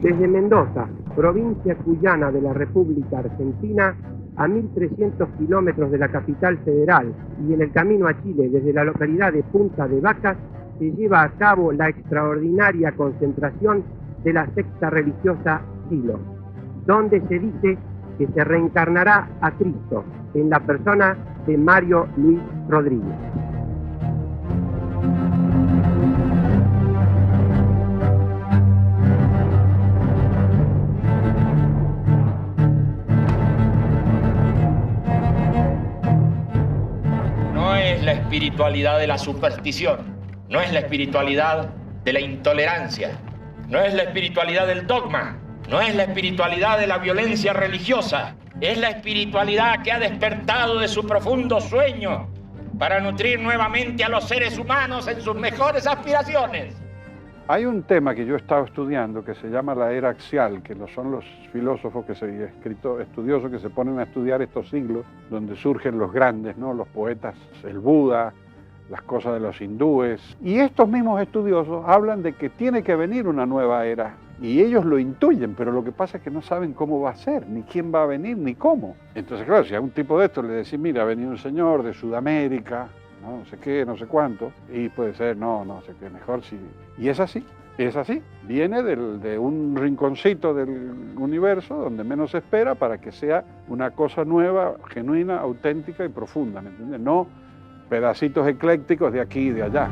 Desde Mendoza, provincia cuyana de la República Argentina, a 1.300 kilómetros de la capital federal y en el camino a Chile desde la localidad de Punta de Vacas, se lleva a cabo la extraordinaria concentración de la secta religiosa Silo, donde se dice que se reencarnará a Cristo en la persona de Mario Luis Rodríguez. No es la espiritualidad de la superstición, no es la espiritualidad de la intolerancia, no es la espiritualidad del dogma, no es la espiritualidad de la violencia religiosa, es la espiritualidad que ha despertado de su profundo sueño para nutrir nuevamente a los seres humanos en sus mejores aspiraciones. Hay un tema que yo he estado estudiando que se llama la era axial, que son los filósofos estudiosos que se ponen a estudiar estos siglos donde surgen los grandes, ¿no? Los poetas, el Buda, las cosas de los hindúes. Y estos mismos estudiosos hablan de que tiene que venir una nueva era. Y ellos lo intuyen, pero lo que pasa es que no saben cómo va a ser, ni quién va a venir, ni cómo. Entonces, claro, si a un tipo de estos le decís, mira, ha venido un señor de Sudamérica, no sé qué, no sé cuánto, y puede ser, no sé qué, mejor si... Y es así, viene de un rinconcito del universo donde menos se espera para que sea una cosa nueva, genuina, auténtica y profunda, ¿me entiendes? No pedacitos eclécticos de aquí y de allá.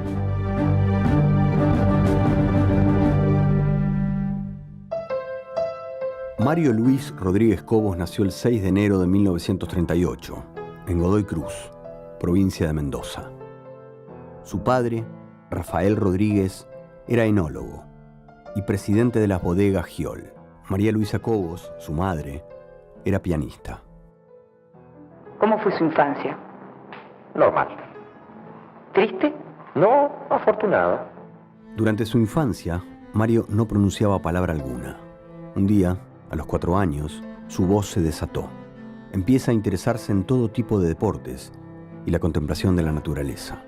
Mario Luis Rodríguez Cobos nació el 6 de enero de 1938, en Godoy Cruz, provincia de Mendoza. Su padre, Rafael Rodríguez, era enólogo y presidente de las bodegas Giol. María Luisa Cobos, su madre, era pianista. ¿Cómo fue su infancia? Normal. ¿Triste? No, afortunada. Durante su infancia, Mario no pronunciaba palabra alguna. Un día, a los 4 años, su voz se desató. Empieza a interesarse en todo tipo de deportes y la contemplación de la naturaleza.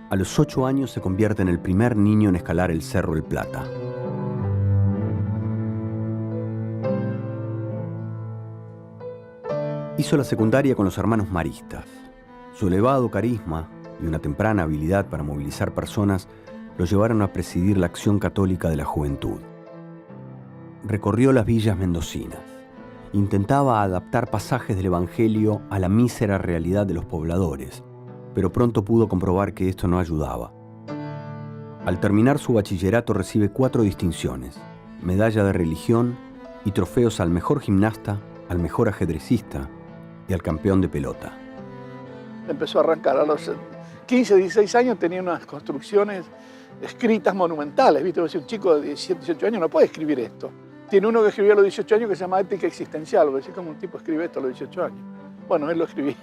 A los 8 años se convierte en el primer niño en escalar el Cerro El Plata. Hizo la secundaria con los hermanos maristas. Su elevado carisma y una temprana habilidad para movilizar personas lo llevaron a presidir la Acción Católica de la Juventud. Recorrió las villas mendocinas. Intentaba adaptar pasajes del Evangelio a la mísera realidad de los pobladores, pero pronto pudo comprobar que esto no ayudaba. Al terminar su bachillerato recibe 4 distinciones, medalla de religión y trofeos al mejor gimnasta, al mejor ajedrecista y al campeón de pelota. Empezó a arrancar a los 15, 16 años, tenía unas construcciones escritas monumentales, ¿viste? Un chico de 17, 18 años no puede escribir esto. Tiene uno que escribió a los 18 años que se llama Ética Existencial, decir cómo un tipo escribe esto a los 18 años. Bueno, él lo escribía.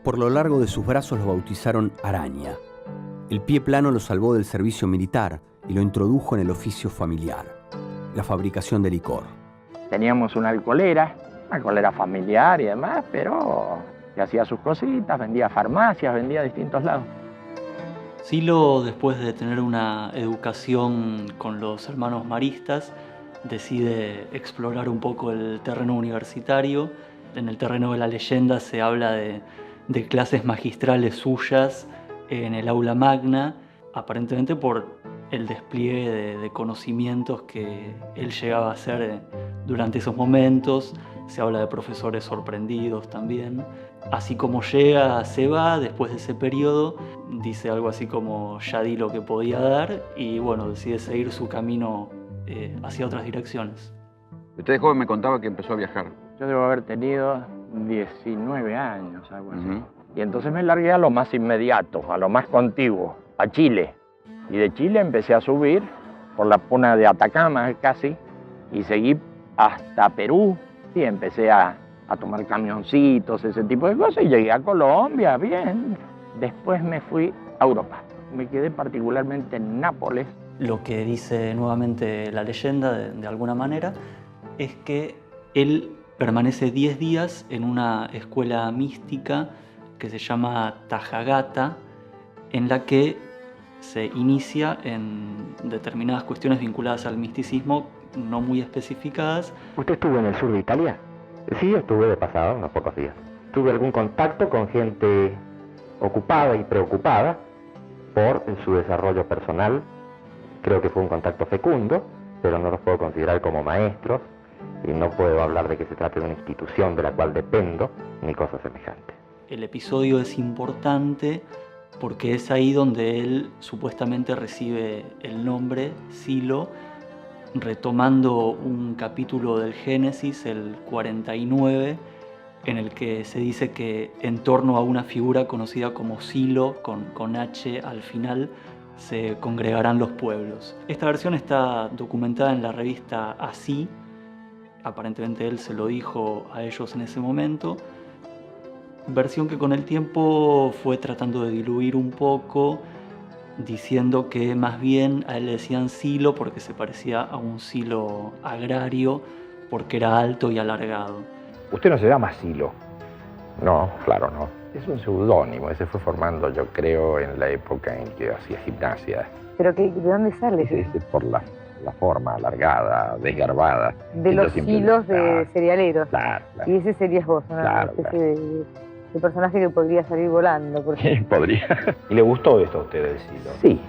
Por lo largo de sus brazos lo bautizaron Araña. El pie plano lo salvó del servicio militar y lo introdujo en el oficio familiar, la fabricación de licor. Teníamos una alcoholera familiar y demás, pero que hacía sus cositas, vendía farmacias, vendía a distintos lados. Silo, después de tener una educación con los hermanos maristas, decide explorar un poco el terreno universitario. En el terreno de la leyenda se habla de clases magistrales suyas en el aula magna, aparentemente por el despliegue de conocimientos que él llegaba a hacer durante esos momentos. Se habla de profesores sorprendidos también. Así como llega, se va, después de ese periodo, dice algo así como ya di lo que podía dar y bueno, decide seguir su camino hacia otras direcciones. Usted de joven me contaba que empezó a viajar. Yo debo haber tenido 19 años, algo así. Y entonces me largué a lo más inmediato, a lo más contiguo, a Chile. Y de Chile empecé a subir por la puna de Atacama casi, y seguí hasta Perú, y empecé a tomar camioncitos, ese tipo de cosas, y llegué a Colombia, bien. Después me fui a Europa. Me quedé particularmente en Nápoles. Lo que dice nuevamente la leyenda, de alguna manera, es que él permanece 10 días en una escuela mística que se llama Tajagata, en la que se inicia en determinadas cuestiones vinculadas al misticismo no muy especificadas. ¿Usted estuvo en el sur de Italia? Sí, estuve de pasada unos pocos días. Tuve algún contacto con gente ocupada y preocupada por su desarrollo personal. Creo que fue un contacto fecundo, pero no los puedo considerar como maestros y no puedo hablar de que se trate de una institución de la cual dependo ni cosa semejante. El episodio es importante porque es ahí donde él supuestamente recibe el nombre Silo, retomando un capítulo del Génesis, el 49, en el que se dice que en torno a una figura conocida como Silo, con H al final, se congregarán los pueblos. Esta versión está documentada en la revista Así. Aparentemente él se lo dijo a ellos en ese momento. Versión que con el tiempo fue tratando de diluir un poco, diciendo que más bien a él le decían silo porque se parecía a un silo agrario, porque era alto y alargado. Usted no se llama Silo. No, claro, no. Es un seudónimo, ese fue formando, yo creo, en la época en que hacía gimnasia. ¿Pero de dónde sale? Es por la forma alargada, desgarbada. De los hilos de cerealeros. Claro. Y ese serías vos, ¿no? Claro. De personaje que podría salir volando. Porque... Podría. ¿Y le gustó esto a usted del Silo? Sí.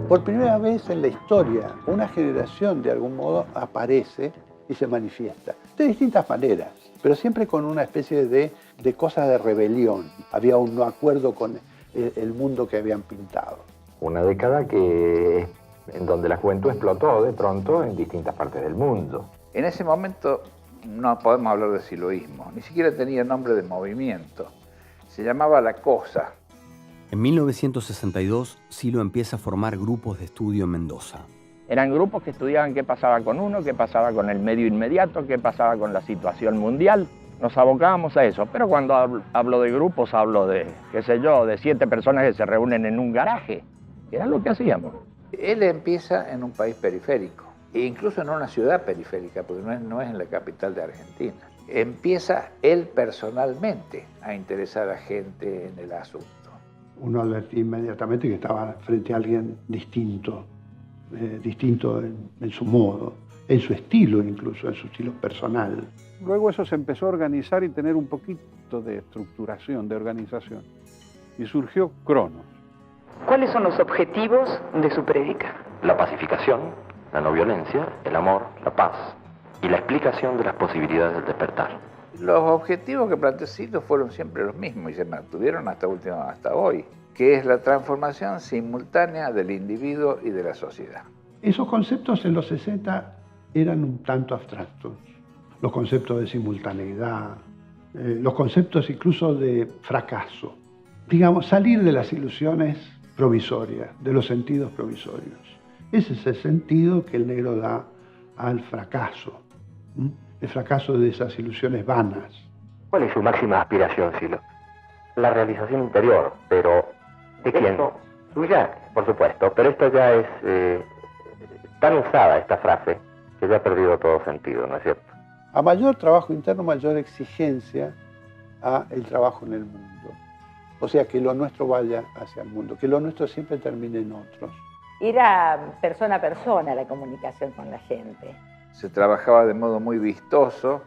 Por primera vez en la historia, una generación de algún modo aparece y se manifiesta. De distintas maneras, pero siempre con una especie de cosa de rebelión. Había un no acuerdo con el mundo que habían pintado. Una década en donde la juventud explotó de pronto en distintas partes del mundo. En ese momento no podemos hablar de siloísmo, ni siquiera tenía nombre de movimiento. Se llamaba La Cosa. En 1962, Silo empieza a formar grupos de estudio en Mendoza. Eran grupos que estudiaban qué pasaba con uno, qué pasaba con el medio inmediato, qué pasaba con la situación mundial. Nos abocábamos a eso, pero cuando hablo de grupos, hablo de, qué sé yo, de 7 personas que se reúnen en un garaje. Era lo que hacíamos. Él empieza en un país periférico, e incluso en una ciudad periférica, porque no es en la capital de Argentina. Empieza él personalmente a interesar a gente en el asunto. Uno advertía inmediatamente que estaba frente a alguien distinto, distinto en su modo, en su estilo incluso, en su estilo personal. Luego eso se empezó a organizar y tener un poquito de estructuración, de organización. Y surgió Cronos. ¿Cuáles son los objetivos de su prédica? La pacificación, la no violencia, el amor, la paz y la explicación de las posibilidades del despertar. Los objetivos que planteó Silo fueron siempre los mismos y se mantuvieron hasta hoy, que es la transformación simultánea del individuo y de la sociedad. Esos conceptos en los 60 eran un tanto abstractos. Los conceptos de simultaneidad, los conceptos incluso de fracaso. Digamos, salir de las ilusiones provisorias, de los sentidos provisorios. Ese es el sentido que el negro da al fracaso. El fracaso de esas ilusiones vanas. ¿Cuál es su máxima aspiración, Silo? La realización interior, pero ¿de quién? Suya, por supuesto, pero esto ya es tan usada esta frase que ya ha perdido todo sentido, ¿no es cierto? A mayor trabajo interno, mayor exigencia a el trabajo en el mundo. O sea, que lo nuestro vaya hacia el mundo, que lo nuestro siempre termine en otros. Era persona a persona la comunicación con la gente. Se trabajaba de modo muy vistoso,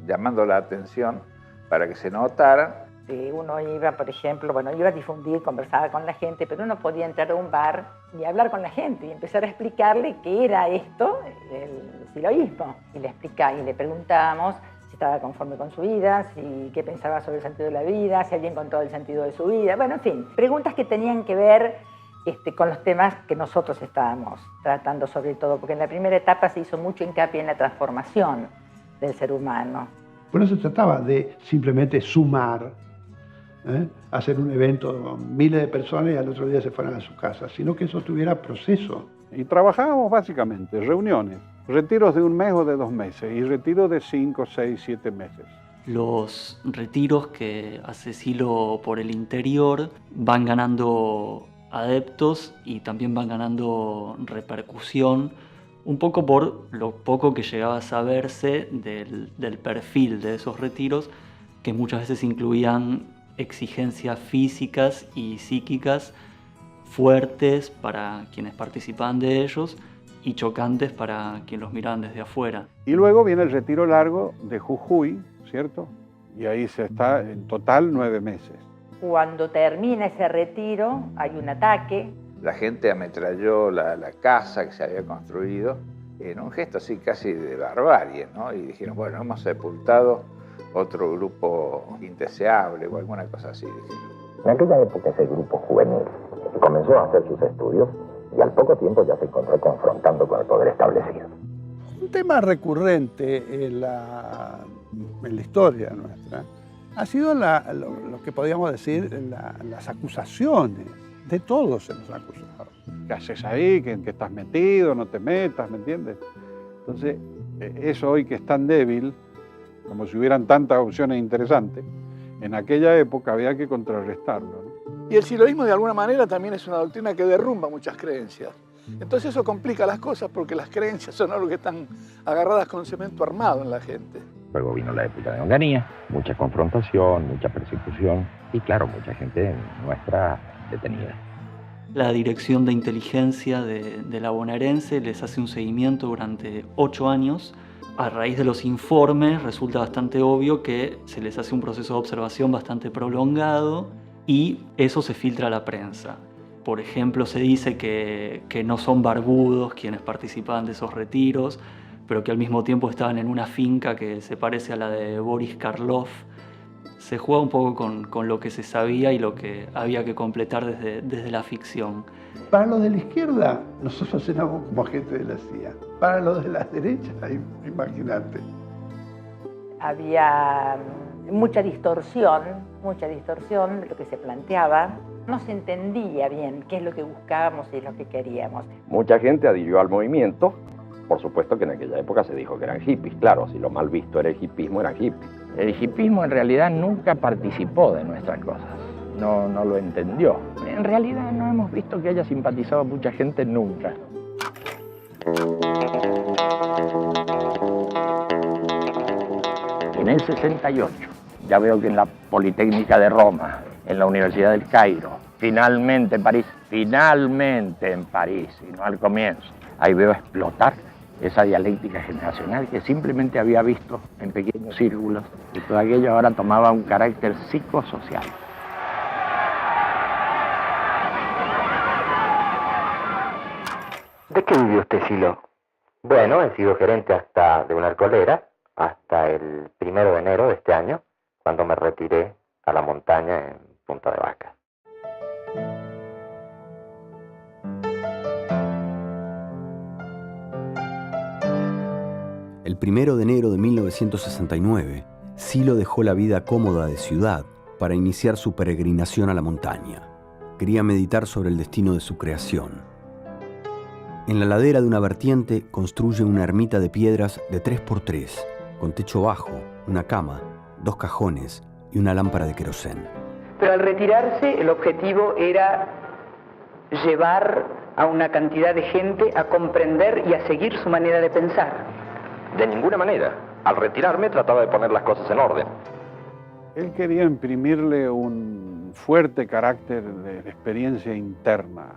llamando la atención para que se notara. Uno iba, por ejemplo, iba a difundir, conversaba con la gente, pero uno podía entrar a un bar y hablar con la gente y empezar a explicarle qué era esto, el siloísmo. Y le preguntábamos si estaba conforme con su vida, qué pensaba sobre el sentido de la vida, si había encontrado el sentido de su vida. Bueno, en fin, preguntas que tenían que ver con los temas que nosotros estábamos tratando sobre todo, porque en la primera etapa se hizo mucho hincapié en la transformación del ser humano. Por eso se trataba de simplemente sumar, hacer un evento, miles de personas y al otro día se fueran a su casa, sino que eso tuviera proceso. Y trabajábamos básicamente reuniones, retiros de 1 mes o de 2 meses y retiros de 5, 6, 7 meses. Los retiros que hace Silo por el interior van ganando adeptos y también van ganando repercusión, un poco por lo poco que llegaba a saberse del perfil de esos retiros, que muchas veces incluían exigencias físicas y psíquicas fuertes para quienes participaban de ellos y chocantes para quienes los miraban desde afuera. Y luego viene el retiro largo de Jujuy, ¿cierto? Y ahí se está en total 9 meses. Cuando termina ese retiro hay un ataque. La gente ametralló la casa que se había construido en un gesto así casi de barbarie, ¿no? Y dijeron, bueno, hemos sepultado otro grupo indeseable o alguna cosa así, dijeron. En aquella época ese grupo juvenil comenzó a hacer sus estudios y al poco tiempo ya se encontró confrontando con el poder establecido. Un tema recurrente en la historia nuestra ha sido lo que podríamos decir las acusaciones. De todos se nos ha acusado. ¿Qué haces ahí? ¿Que estás metido? ¿No te metas? ¿Me entiendes? Entonces, eso hoy que es tan débil, como si hubieran tantas opciones interesantes, en aquella época había que contrarrestarlo, ¿no? Y el siloísmo de alguna manera también es una doctrina que derrumba muchas creencias. Entonces eso complica las cosas porque las creencias son algo que están agarradas con cemento armado en la gente. Luego vino la época de Onganía, mucha confrontación, mucha persecución y claro, mucha gente nuestra detenida. La Dirección de Inteligencia de la bonaerense les hace un seguimiento durante 8 años. A raíz de los informes resulta bastante obvio que se les hace un proceso de observación bastante prolongado y eso se filtra a la prensa. Por ejemplo, se dice que no son barbudos quienes participaban de esos retiros, pero que al mismo tiempo estaban en una finca que se parece a la de Boris Karloff. Se juega un poco con lo que se sabía y lo que había que completar desde la ficción. Para los de la izquierda, nosotros éramos como gente de la CIA. Para los de la derecha, imagínate. Había mucha distorsión de lo que se planteaba. No se entendía bien qué es lo que buscábamos y lo que queríamos. Mucha gente adhirió al movimiento. Por supuesto que en aquella época se dijo que eran hippies. Claro, si lo mal visto era el hippismo, eran hippies. El hippismo en realidad nunca participó de nuestras cosas. No lo entendió. En realidad no hemos visto que haya simpatizado mucha gente nunca. En el 68, ya veo que en la Politécnica de Roma, en la Universidad del Cairo, finalmente en París, y no al comienzo, ahí veo explotar esa dialéctica generacional que simplemente había visto en pequeños círculos y todo aquello ahora tomaba un carácter psicosocial. ¿De qué vivió usted, Silo? Bueno, he sido gerente de una alcoholera hasta el 1 de enero de este año, cuando me retiré a la montaña en Punta de Vacas. El 1 de enero de 1969, Silo dejó la vida cómoda de ciudad para iniciar su peregrinación a la montaña. Quería meditar sobre el destino de su creación. En la ladera de una vertiente construye una ermita de piedras de 3x3, con techo bajo, una cama, 2 cajones y una lámpara de querosén. Pero al retirarse, el objetivo era llevar a una cantidad de gente a comprender y a seguir su manera de pensar. De ninguna manera. Al retirarme trataba de poner las cosas en orden. Él quería imprimirle un fuerte carácter de experiencia interna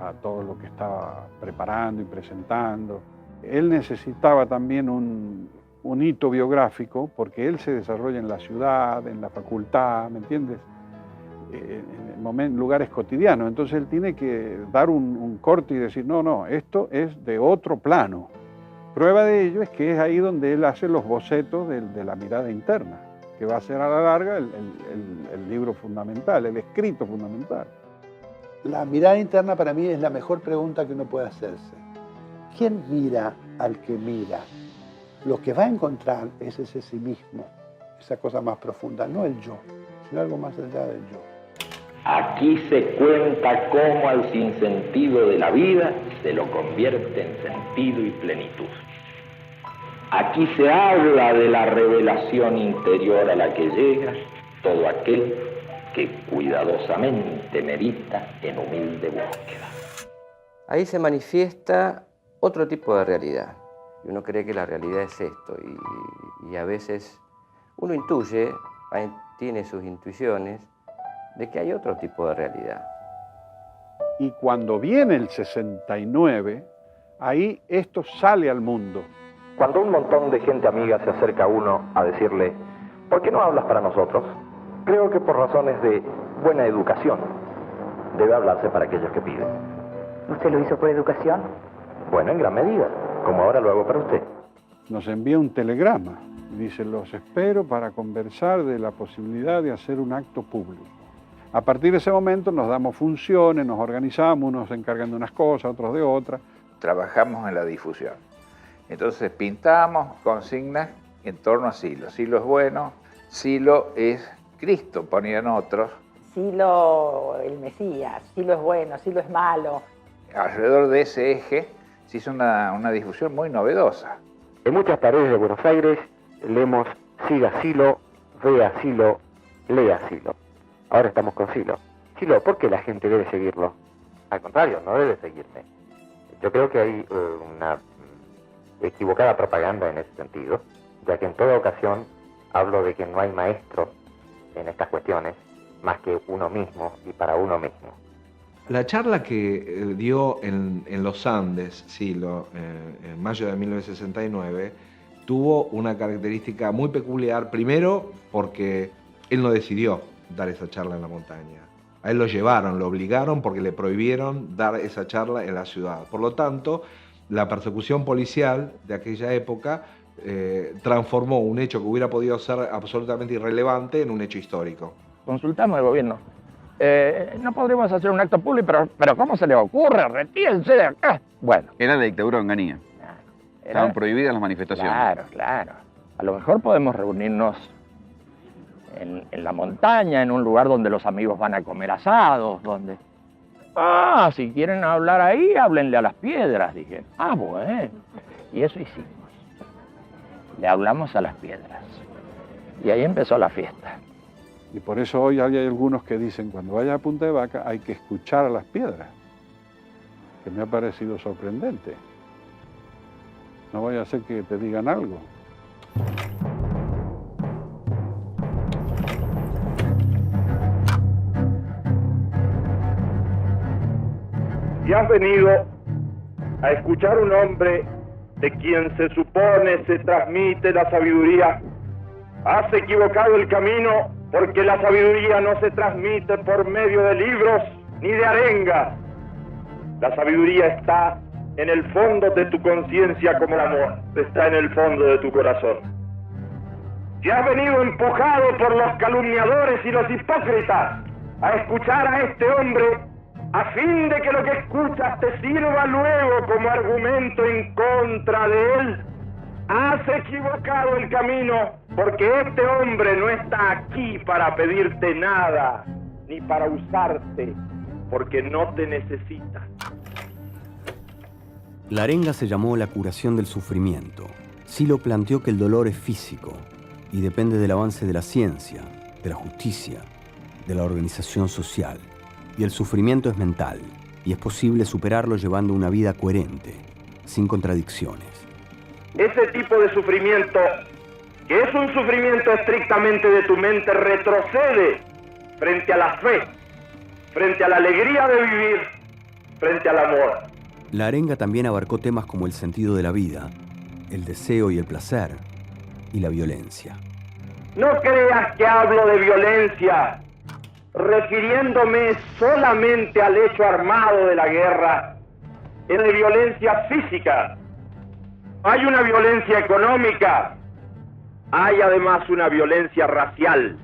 a todo lo que estaba preparando y presentando. Él necesitaba también un hito biográfico porque él se desarrolla en la ciudad, en la facultad, ¿me entiendes? En lugares cotidianos. Entonces él tiene que dar un corte y decir, no, esto es de otro plano. Prueba de ello es que es ahí donde él hace los bocetos de la mirada interna, que va a ser a la larga el libro fundamental, el escrito fundamental. La mirada interna para mí es la mejor pregunta que uno puede hacerse. ¿Quién mira al que mira? Lo que va a encontrar es ese sí mismo, esa cosa más profunda, no el yo, sino algo más allá del yo. Aquí se cuenta cómo al sinsentido de la vida se lo convierte en sentido y plenitud. Aquí se habla de la revelación interior a la que llega todo aquel que cuidadosamente medita en humilde búsqueda. Ahí se manifiesta otro tipo de realidad. Y uno cree que la realidad es esto, y a veces uno intuye, tiene sus intuiciones de que hay otro tipo de realidad. Y cuando viene el 69, ahí esto sale al mundo. Cuando un montón de gente amiga se acerca a uno a decirle, ¿por qué no hablas para nosotros? Creo que por razones de buena educación debe hablarse para aquellos que piden. ¿Usted lo hizo por educación? Bueno, en gran medida, como ahora lo hago para usted. Nos envía un telegrama. Dice, los espero para conversar de la posibilidad de hacer un acto público. A partir de ese momento nos damos funciones, nos organizamos, unos se encargan de unas cosas, otros de otras. Trabajamos en la difusión. Entonces pintamos consignas en torno a Silo. Silo es bueno, Silo es Cristo, ponían otros. Silo el Mesías, Silo es bueno, Silo es malo. Alrededor de ese eje se hizo una difusión muy novedosa. En muchas paredes de Buenos Aires leemos siga Silo, vea Silo, lea Silo. Ahora estamos con Silo. Silo, ¿por qué la gente debe seguirlo? Al contrario, no debe seguirme. Yo creo que hay una equivocada propaganda en ese sentido, ya que en toda ocasión hablo de que no hay maestro en estas cuestiones más que uno mismo y para uno mismo. La charla que dio en los Andes, Silo, en mayo de 1969, tuvo una característica muy peculiar, primero porque él no decidió dar esa charla en la montaña. A él lo llevaron, lo obligaron porque le prohibieron dar esa charla en la ciudad. Por lo tanto, la persecución policial de aquella época transformó un hecho que hubiera podido ser absolutamente irrelevante en un hecho histórico. Consultamos al gobierno. No podremos hacer un acto público, pero ¿cómo se le ocurre? Retírense de acá. Bueno. Era la dictadura de Onganía. Estaban prohibidas las manifestaciones. Claro, claro. A lo mejor podemos reunirnos en la montaña, en un lugar donde los amigos van a comer asados, donde... Ah, si quieren hablar ahí, háblenle a las piedras, dije. Ah, bueno. Y eso hicimos. Le hablamos a las piedras. Y ahí empezó la fiesta. Y por eso hoy hay algunos que dicen, cuando vaya a Punta de Vaca hay que escuchar a las piedras, que me ha parecido sorprendente. No vaya a ser que te digan algo. Y has venido a escuchar un hombre de quien se supone se transmite la sabiduría. Has equivocado el camino porque la sabiduría no se transmite por medio de libros ni de arengas. La sabiduría está en el fondo de tu conciencia como el amor, está en el fondo de tu corazón. Si has venido empujado por los calumniadores y los hipócritas a escuchar a este hombre, a fin de que lo que escuchas te sirva luego como argumento en contra de él, has equivocado el camino, porque este hombre no está aquí para pedirte nada, ni para usarte, porque no te necesita. La arenga se llamó la curación del sufrimiento. Silo planteó que el dolor es físico y depende del avance de la ciencia, de la justicia, de la organización social. Y el sufrimiento es mental, y es posible superarlo llevando una vida coherente, sin contradicciones. Ese tipo de sufrimiento, que es un sufrimiento estrictamente de tu mente, retrocede frente a la fe, frente a la alegría de vivir, frente al amor. La arenga también abarcó temas como el sentido de la vida, el deseo y el placer, y la violencia. No creas que hablo de violencia refiriéndome solamente al hecho armado de la guerra, es de violencia física. Hay una violencia económica, hay además una violencia racial,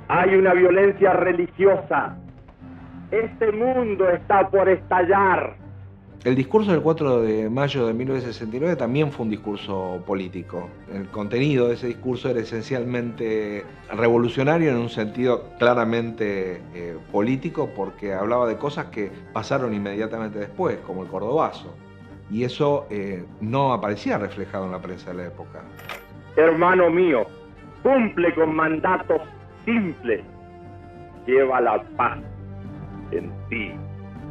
hay una violencia religiosa. Este mundo está por estallar. El discurso del 4 de mayo de 1969 también fue un discurso político. El contenido de ese discurso era esencialmente revolucionario en un sentido claramente político, porque hablaba de cosas que pasaron inmediatamente después, como el Cordobazo. Y eso no aparecía reflejado en la prensa de la época. Hermano mío, cumple con mandatos simples. Lleva la paz en ti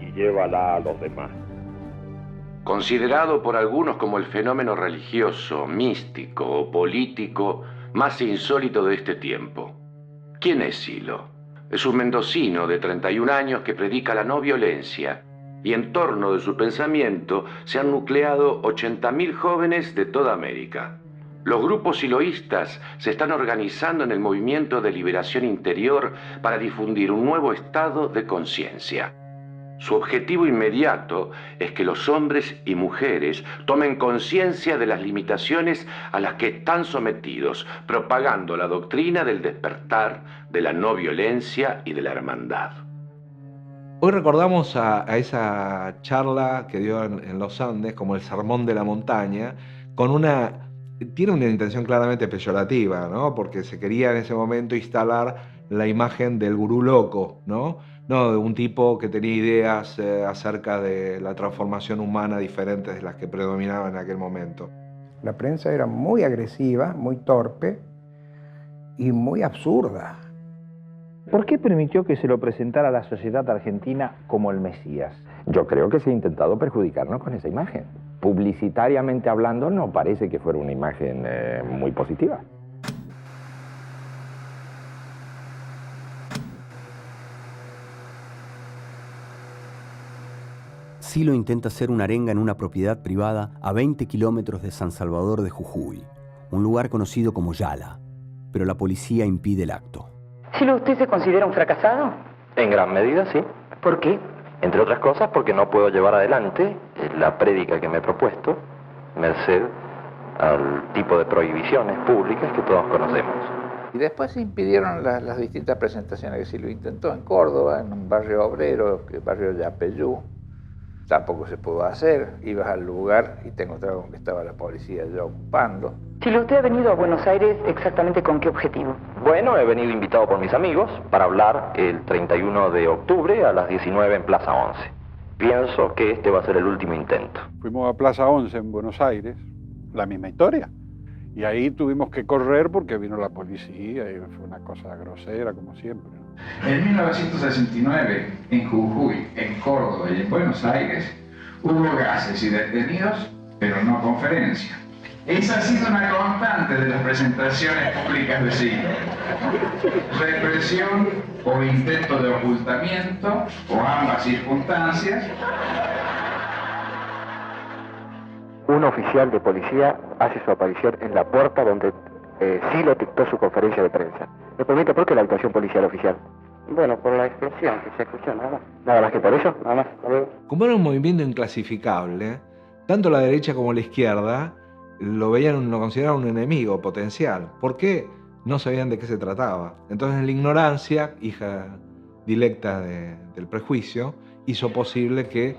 y llévala a los demás. Considerado por algunos como el fenómeno religioso, místico o político más insólito de este tiempo. ¿Quién es Silo? Es un mendocino de 31 años que predica la no violencia, y en torno de su pensamiento se han nucleado 80.000 jóvenes de toda América. Los grupos siloístas se están organizando en el movimiento de liberación interior para difundir un nuevo estado de conciencia. Su objetivo inmediato es que los hombres y mujeres tomen conciencia de las limitaciones a las que están sometidos, propagando la doctrina del despertar, de la no violencia y de la hermandad. Hoy recordamos a esa charla que dio en los Andes como el sermón de la montaña, tiene una intención claramente peyorativa, ¿no? Porque se quería en ese momento instalar la imagen del gurú loco, ¿no? No de un tipo que tenía ideas acerca de la transformación humana diferentes de las que predominaban en aquel momento. La prensa era muy agresiva, muy torpe y muy absurda. ¿Por qué permitió que se lo presentara a la sociedad argentina como el Mesías? Yo creo que se ha intentado perjudicarnos con esa imagen. Publicitariamente hablando, no parece que fuera una imagen muy positiva. Silo intenta hacer una arenga en una propiedad privada a 20 kilómetros de San Salvador de Jujuy, un lugar conocido como Yala, pero la policía impide el acto. ¿Silo, usted se considera un fracasado? En gran medida, sí. ¿Por qué? Entre otras cosas porque no puedo llevar adelante la prédica que me he propuesto, merced al tipo de prohibiciones públicas que todos conocemos. Y después se impidieron las distintas presentaciones que Silo intentó en Córdoba, en un barrio obrero, el barrio Yapeyú. Tampoco se pudo hacer, ibas al lugar y te encontrabas con que estaba la policía ya ocupando. Silo, usted ha venido a Buenos Aires exactamente con qué objetivo. Bueno, he venido invitado por mis amigos para hablar el 31 de octubre a las 19 en Plaza 11. Pienso que este va a ser el último intento. Fuimos a Plaza 11 en Buenos Aires, la misma historia. Y ahí tuvimos que correr porque vino la policía y fue una cosa grosera como siempre. En 1969, en Jujuy, en Córdoba y en Buenos Aires, hubo gases y detenidos, pero no conferencia. Esa ha sido una constante de las presentaciones públicas de Silo. Represión o intento de ocultamiento, o ambas circunstancias. Un oficial de policía hace su aparición en la puerta donde Silo dictó su conferencia de prensa. ¿Me permite por qué la actuación policial oficial? Bueno, por la explosión que se escuchó, nada más. ¿Nada más que por eso? Nada más. Como era un movimiento inclasificable, tanto la derecha como la izquierda lo consideraban un enemigo potencial. ¿Por qué? No sabían de qué se trataba. Entonces la ignorancia, hija directa del prejuicio, hizo posible que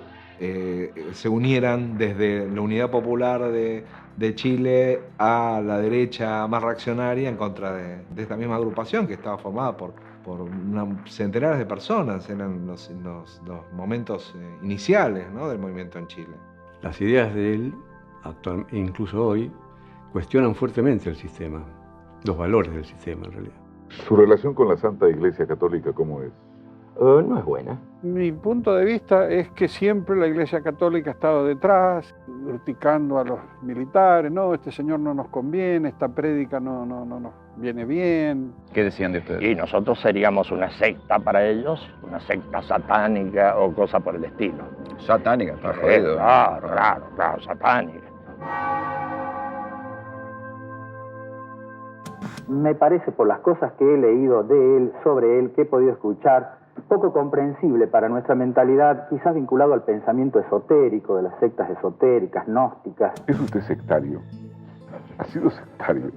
se unieran desde la Unidad Popular de Chile a la derecha más reaccionaria en contra de esta misma agrupación que estaba formada por centenares de personas. Eran los momentos iniciales, ¿no?, del movimiento en Chile. Las ideas de él, incluso hoy, cuestionan fuertemente el sistema, los valores del sistema en realidad. ¿Su relación con la Santa Iglesia Católica cómo es? No es buena. Mi punto de vista es que siempre la Iglesia Católica ha estado detrás, criticando a los militares. No, este señor no nos conviene, esta prédica no nos viene bien. ¿Qué decían de ustedes? Y nosotros seríamos una secta para ellos, una secta satánica o cosa por el estilo. Satánica, está jodido. Claro, satánica. Me parece, por las cosas que he leído de él, sobre él, que he podido escuchar, poco comprensible para nuestra mentalidad, quizás vinculado al pensamiento esotérico de las sectas esotéricas, gnósticas. ¿Es usted sectario? ¿Ha sido sectario?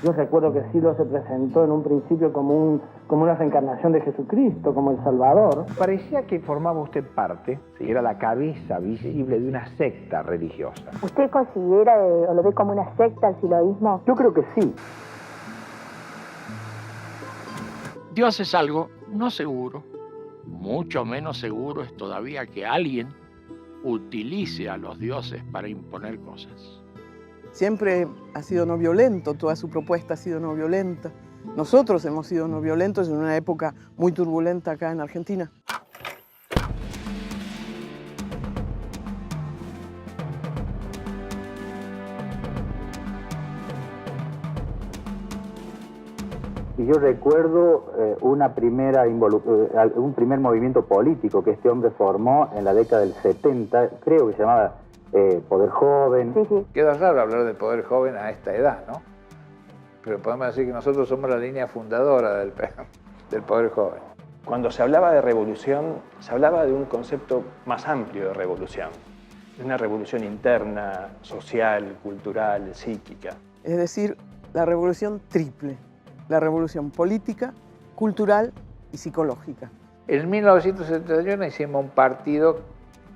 Yo recuerdo que Silo se presentó en un principio como una reencarnación de Jesucristo, como el Salvador. Parecía que formaba usted parte, era la cabeza visible de una secta religiosa. ¿Usted considera o lo ve como una secta el siloísmo? Yo creo que sí. Dios es algo no seguro. Mucho menos seguro es todavía que alguien utilice a los dioses para imponer cosas. Siempre ha sido no violento, toda su propuesta ha sido no violenta. Nosotros hemos sido no violentos en una época muy turbulenta acá en Argentina. y yo recuerdo un primer movimiento político que este hombre formó en la década del 70, creo que se llamaba Poder Joven. Sí, sí. Queda raro hablar de Poder Joven a esta edad, ¿no? Pero podemos decir que nosotros somos la línea fundadora del Poder Joven. Cuando se hablaba de revolución, se hablaba de un concepto más amplio de revolución. De una revolución interna, social, cultural, psíquica. Es decir, la revolución triple. La revolución política, cultural y psicológica. En 1971 hicimos un partido,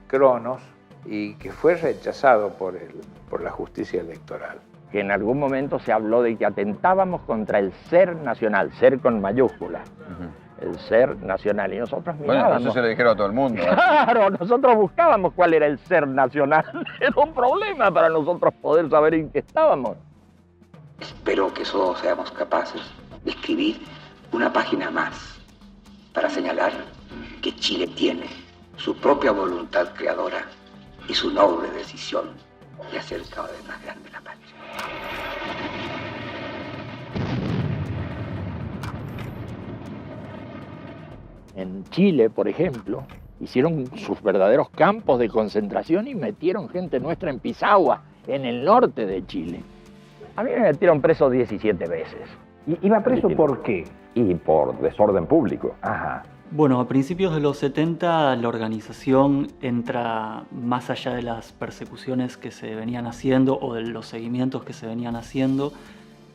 Cronos, y que fue rechazado por la justicia electoral. Que en algún momento se habló de que atentábamos contra el ser nacional, ser con mayúscula. El ser nacional, y nosotros mirábamos. Bueno, eso se lo dijeron a todo el mundo. Claro, nosotros buscábamos cuál era el ser nacional. Era un problema para nosotros poder saber en qué estábamos. Espero que todos seamos capaces de escribir una página más para señalar que Chile tiene su propia voluntad creadora y su noble decisión de hacer cada vez más grande la patria. En Chile, por ejemplo, hicieron sus verdaderos campos de concentración y metieron gente nuestra en Pisagua, en el norte de Chile. A mí me metieron preso 17 veces. ¿Iba preso por qué? Y por desorden público. Ajá. Bueno, a principios de los 70 la organización entra más allá de las persecuciones que se venían haciendo o de los seguimientos que se venían haciendo,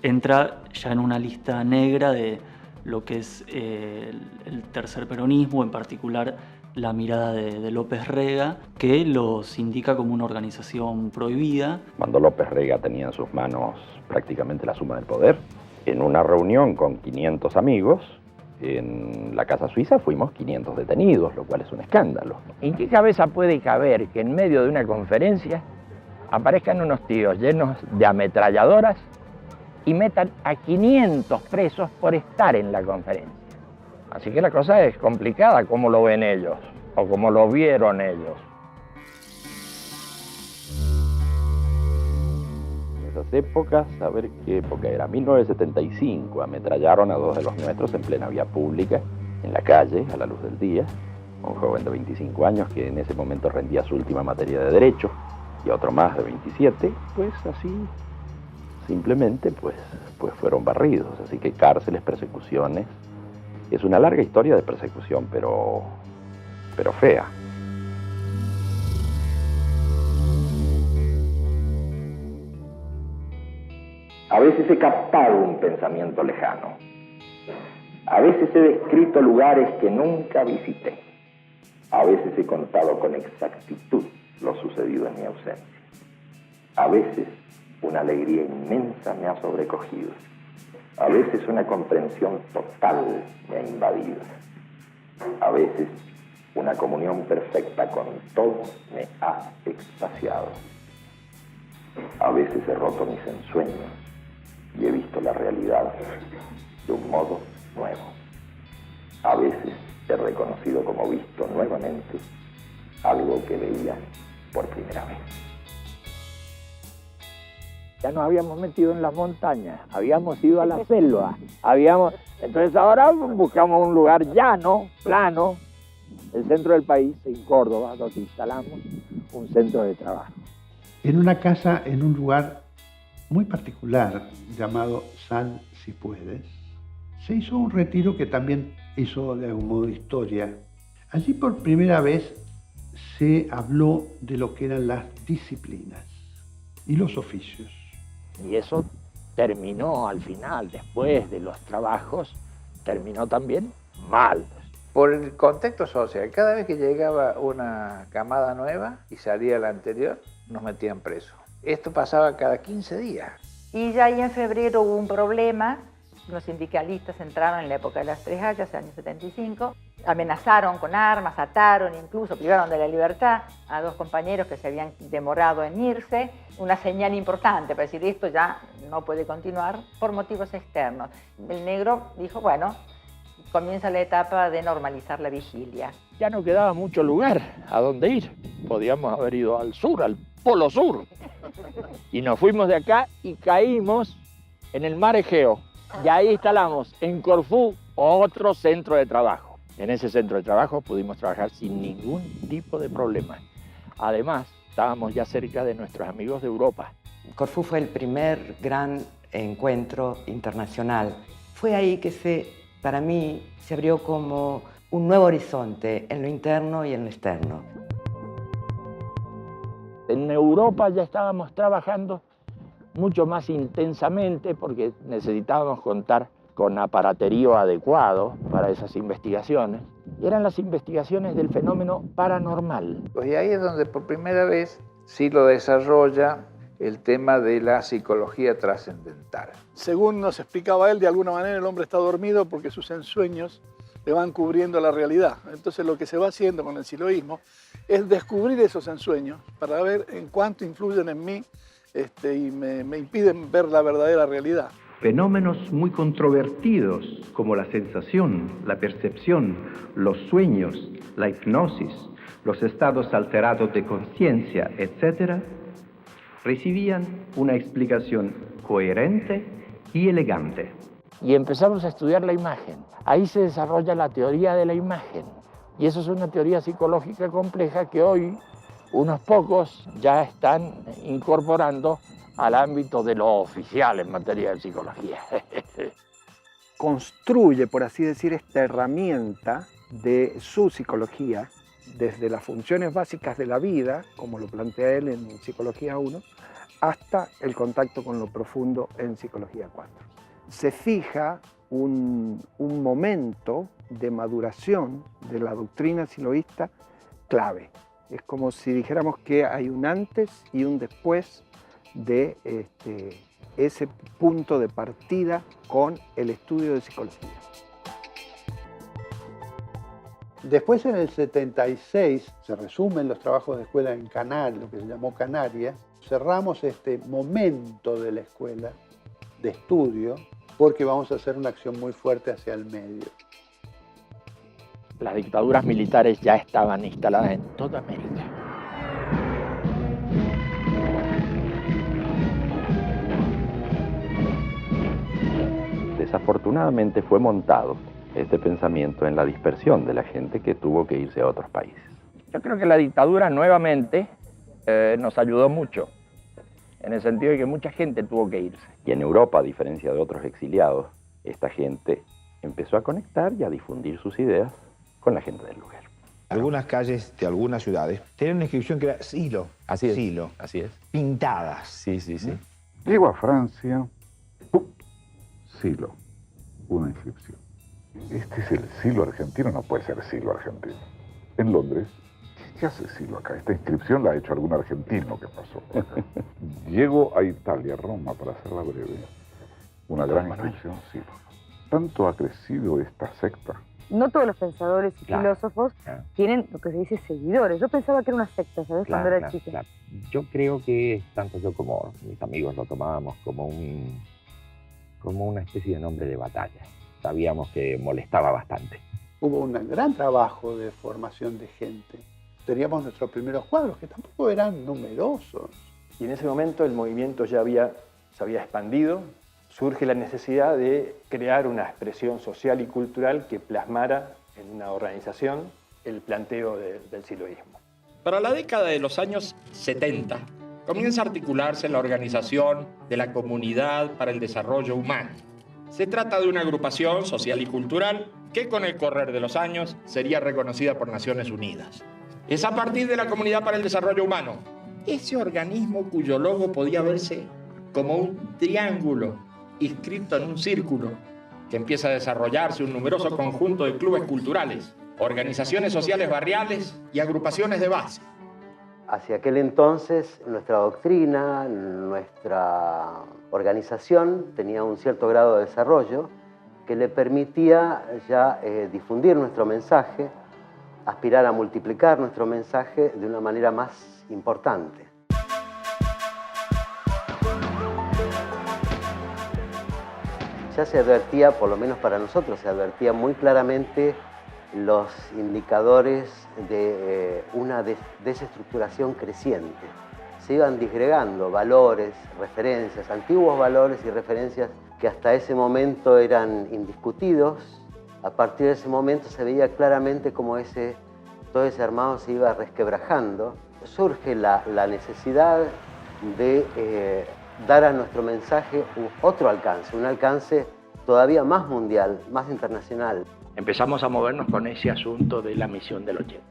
entra ya en una lista negra de lo que es el tercer peronismo, en particular la mirada de López Rega, que los indica como una organización prohibida. Cuando López Rega tenía en sus manos prácticamente la suma del poder, en una reunión con 500 amigos, en la Casa Suiza fuimos 500 detenidos, lo cual es un escándalo. ¿En qué cabeza puede caber que en medio de una conferencia aparezcan unos tíos llenos de ametralladoras y metan a 500 presos por estar en la conferencia? Así que la cosa es complicada, como lo ven ellos, o como lo vieron ellos. En esas épocas, a ver qué época era, 1975, ametrallaron a 2 de los nuestros en plena vía pública, en la calle, a la luz del día, un joven de 25 años que en ese momento rendía su última materia de Derecho, y otro más de 27, pues así, simplemente, pues fueron barridos. Así que cárceles, persecuciones. Es una larga historia de persecución, pero fea. A veces he captado un pensamiento lejano. A veces he descrito lugares que nunca visité. A veces he contado con exactitud lo sucedido en mi ausencia. A veces una alegría inmensa me ha sobrecogido. A veces una comprensión total me ha invadido. A veces una comunión perfecta con todo me ha extasiado. A veces he roto mis ensueños y he visto la realidad de un modo nuevo. A veces he reconocido como visto nuevamente algo que veía por primera vez. Ya nos habíamos metido en las montañas, habíamos ido a la selva, entonces ahora buscamos un lugar llano, plano, el centro del país, en Córdoba, donde instalamos un centro de trabajo. En una casa, en un lugar muy particular, llamado Sal si puedes, se hizo un retiro que también hizo de algún modo historia. Allí por primera vez se habló de lo que eran las disciplinas y los oficios. Y eso terminó al final, después de los trabajos, terminó también mal. Por el contexto social, cada vez que llegaba una camada nueva y salía la anterior, nos metían presos. Esto pasaba cada 15 días. Y ya ahí en febrero hubo un problema. Los sindicalistas entraron en la época de las Tres Hayas, año 75, amenazaron con armas, ataron, incluso privaron de la libertad a 2 compañeros que se habían demorado en irse. Una señal importante para decir esto ya no puede continuar por motivos externos. El negro dijo, bueno, comienza la etapa de normalizar la vigilia. Ya no quedaba mucho lugar a dónde ir. Podíamos haber ido al sur, al Polo Sur. Y nos fuimos de acá y caímos en el mar Egeo. Y ahí instalamos en Corfú otro centro de trabajo. En ese centro de trabajo pudimos trabajar sin ningún tipo de problema. Además, estábamos ya cerca de nuestros amigos de Europa. Corfú fue el primer gran encuentro internacional. Fue ahí que para mí se abrió como un nuevo horizonte en lo interno y en lo externo. En Europa ya estábamos trabajando mucho más intensamente porque necesitábamos contar con aparaterío adecuado para esas investigaciones. Y eran las investigaciones del fenómeno paranormal. Y ahí es donde por primera vez Silo desarrolla el tema de la psicología trascendental. Según nos explicaba él, de alguna manera el hombre está dormido porque sus ensueños le van cubriendo la realidad. Entonces lo que se va haciendo con el siloísmo es descubrir esos ensueños para ver en cuánto influyen en mí y me impiden ver la verdadera realidad. Fenómenos muy controvertidos como la sensación, la percepción, los sueños, la hipnosis, los estados alterados de conciencia, etc., recibían una explicación coherente y elegante. Y empezamos a estudiar la imagen. Ahí se desarrolla la teoría de la imagen. Y eso es una teoría psicológica compleja que hoy unos pocos ya están incorporando al ámbito de lo oficial en materia de psicología. Construye, por así decir, esta herramienta de su psicología desde las funciones básicas de la vida, como lo plantea él en Psicología 1, hasta el contacto con lo profundo en Psicología 4. Se fija un momento de maduración de la doctrina siloísta clave. Es como si dijéramos que hay un antes y un después de ese punto de partida con el estudio de psicología. Después, en el 76, se resumen los trabajos de escuela en Canarias, lo que se llamó Canarias. Cerramos este momento de la escuela de estudio porque vamos a hacer una acción muy fuerte hacia el medio. Las dictaduras militares ya estaban instaladas en toda América. Desafortunadamente fue montado este pensamiento en la dispersión de la gente que tuvo que irse a otros países. Yo creo que la dictadura nuevamente nos ayudó mucho, en el sentido de que mucha gente tuvo que irse. Y en Europa, a diferencia de otros exiliados, esta gente empezó a conectar y a difundir sus ideas con la gente del lugar. Algunas calles de algunas ciudades tenían una inscripción que era Silo. Así es. Silo. Así es. Pintadas. Sí, sí, sí. Llego a Francia, Silo, una inscripción. Este es el Silo argentino, no puede ser Silo argentino. En Londres, ¿qué hace Silo acá? Esta inscripción la ha hecho algún argentino que pasó acá. Llego a Italia, Roma, para hacerla breve. Una gran inscripción, Silo. Tanto ha crecido esta secta. No todos los pensadores y filósofos tienen lo que se dice seguidores. Yo pensaba que era una secta, ¿sabes? Cuando era chico. Yo creo que tanto yo como mis amigos lo tomábamos como una especie de nombre de batalla. Sabíamos que molestaba bastante. Hubo un gran trabajo de formación de gente. Teníamos nuestros primeros cuadros, que tampoco eran numerosos. Y en ese momento el movimiento ya se había expandido. Surge la necesidad de crear una expresión social y cultural que plasmara en una organización el planteo del siloísmo. Para la década de los años 70, comienza a articularse la organización de la Comunidad para el Desarrollo Humano. Se trata de una agrupación social y cultural que con el correr de los años sería reconocida por Naciones Unidas. Es a partir de la Comunidad para el Desarrollo Humano, ese organismo cuyo logo podía verse como un triángulo inscrito en un círculo, que empieza a desarrollarse un numeroso conjunto de clubes culturales, organizaciones sociales barriales y agrupaciones de base. Hacia aquel entonces, nuestra doctrina, nuestra organización tenía un cierto grado de desarrollo que le permitía ya difundir nuestro mensaje, aspirar a multiplicar nuestro mensaje de una manera más importante. Ya se advertía, por lo menos para nosotros, se advertía muy claramente los indicadores de una desestructuración creciente. Se iban disgregando valores, referencias, antiguos valores y referencias que hasta ese momento eran indiscutidos. A partir de ese momento se veía claramente cómo todo ese armado se iba resquebrajando. Surge la necesidad de dar a nuestro mensaje otro alcance, un alcance todavía más mundial, más internacional. Empezamos a movernos con ese asunto de la misión del 80.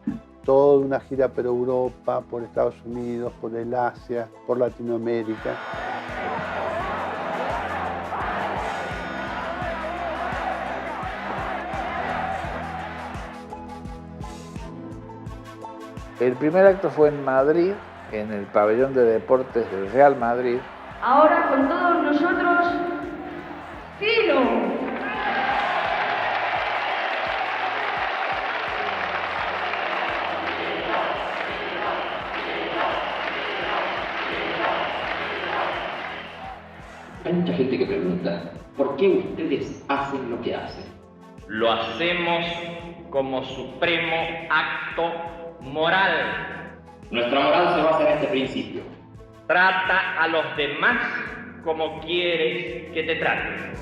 Toda una gira por Europa, por Estados Unidos, por el Asia, por Latinoamérica. El primer acto fue en Madrid, en el pabellón de deportes del Real Madrid. Ahora con todos nosotros, Silo. Hay mucha gente que pregunta, ¿por qué ustedes hacen lo que hacen? Lo hacemos como supremo acto moral. Nuestra moral se basa en este principio. Trata a los demás como quieres que te traten.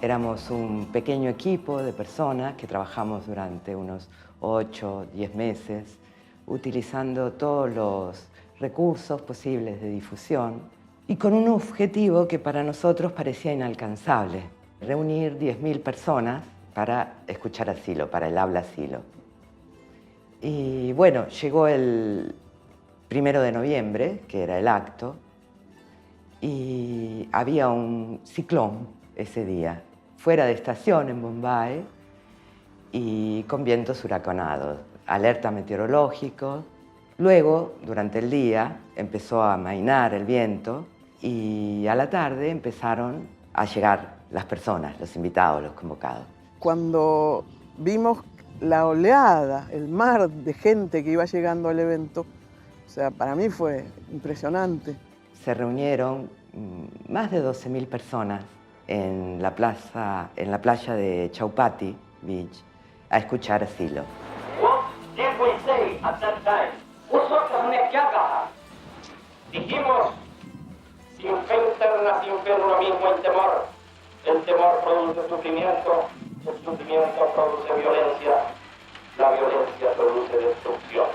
Éramos un pequeño equipo de personas que trabajamos durante unos 8 o 10 meses, utilizando todos los recursos posibles de difusión y con un objetivo que para nosotros parecía inalcanzable: reunir 10.000 personas para escuchar a Silo, para el habla Silo. Y bueno, llegó el 1 de noviembre, que era el acto, y había un ciclón ese día, fuera de estación en Bombay, y con vientos huracanados, alerta meteorológico. Luego, durante el día, empezó a amainar el viento y a la tarde empezaron a llegar las personas, los invitados, los convocados. Cuando vimos la oleada, el mar de gente que iba llegando al evento, o sea, para mí fue impresionante. Se reunieron más de 12.000 personas en la playa de Chowpatty Beach a escuchar a Silo. Dijimos, sin fe interna, sin fe en uno mismo, el temor produce sufrimiento, el sufrimiento produce violencia, la violencia produce destrucción.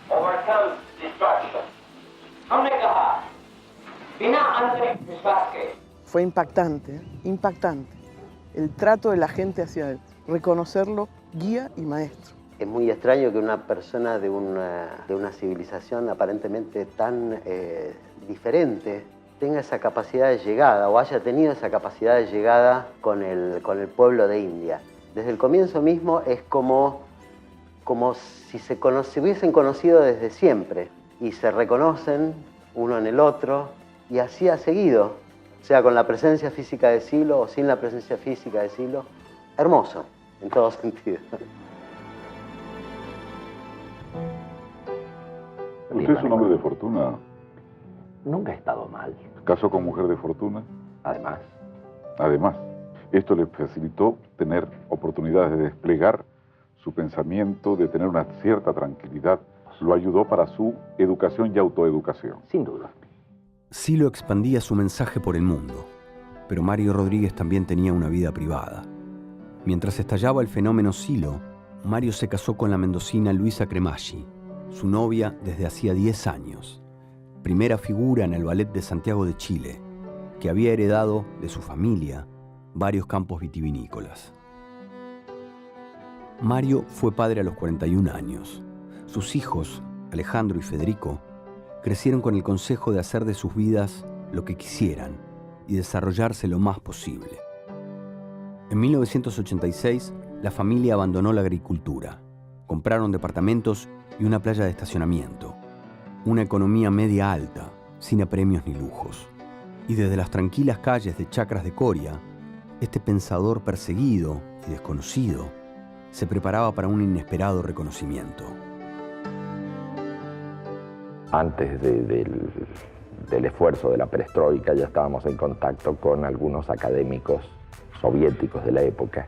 Overcome destruction. Fue impactante, impactante. El trato de la gente hacia él, reconocerlo guía y maestro. Es muy extraño que una persona de una civilización aparentemente tan diferente tenga esa capacidad de llegada o haya tenido esa capacidad de llegada con el pueblo de India. Desde el comienzo mismo es como si se hubiesen conocido desde siempre y se reconocen uno en el otro y así ha seguido, sea con la presencia física de Silo o sin la presencia física de Silo. Hermoso, en todo sentido. ¿Usted es un hombre de fortuna? Nunca he estado mal. ¿Casó con mujer de fortuna? Además. Además, esto le facilitó tener oportunidades de desplegar su pensamiento, de tener una cierta tranquilidad. Lo ayudó para su educación y autoeducación. Sin duda. Silo expandía su mensaje por el mundo, pero Mario Rodríguez también tenía una vida privada. Mientras estallaba el fenómeno Silo, Mario se casó con la mendocina Luisa Cremaschi, su novia desde hacía 10 años, primera figura en el Ballet de Santiago de Chile, que había heredado de su familia varios campos vitivinícolas. Mario fue padre a los 41 años. Sus hijos, Alejandro y Federico, crecieron con el consejo de hacer de sus vidas lo que quisieran y desarrollarse lo más posible. En 1986, la familia abandonó la agricultura. Compraron departamentos y una playa de estacionamiento. Una economía media alta, sin apremios ni lujos. Y desde las tranquilas calles de Chacras de Coria, este pensador perseguido y desconocido se preparaba para un inesperado reconocimiento. Antes del esfuerzo de la perestroika ya estábamos en contacto con algunos académicos soviéticos de la época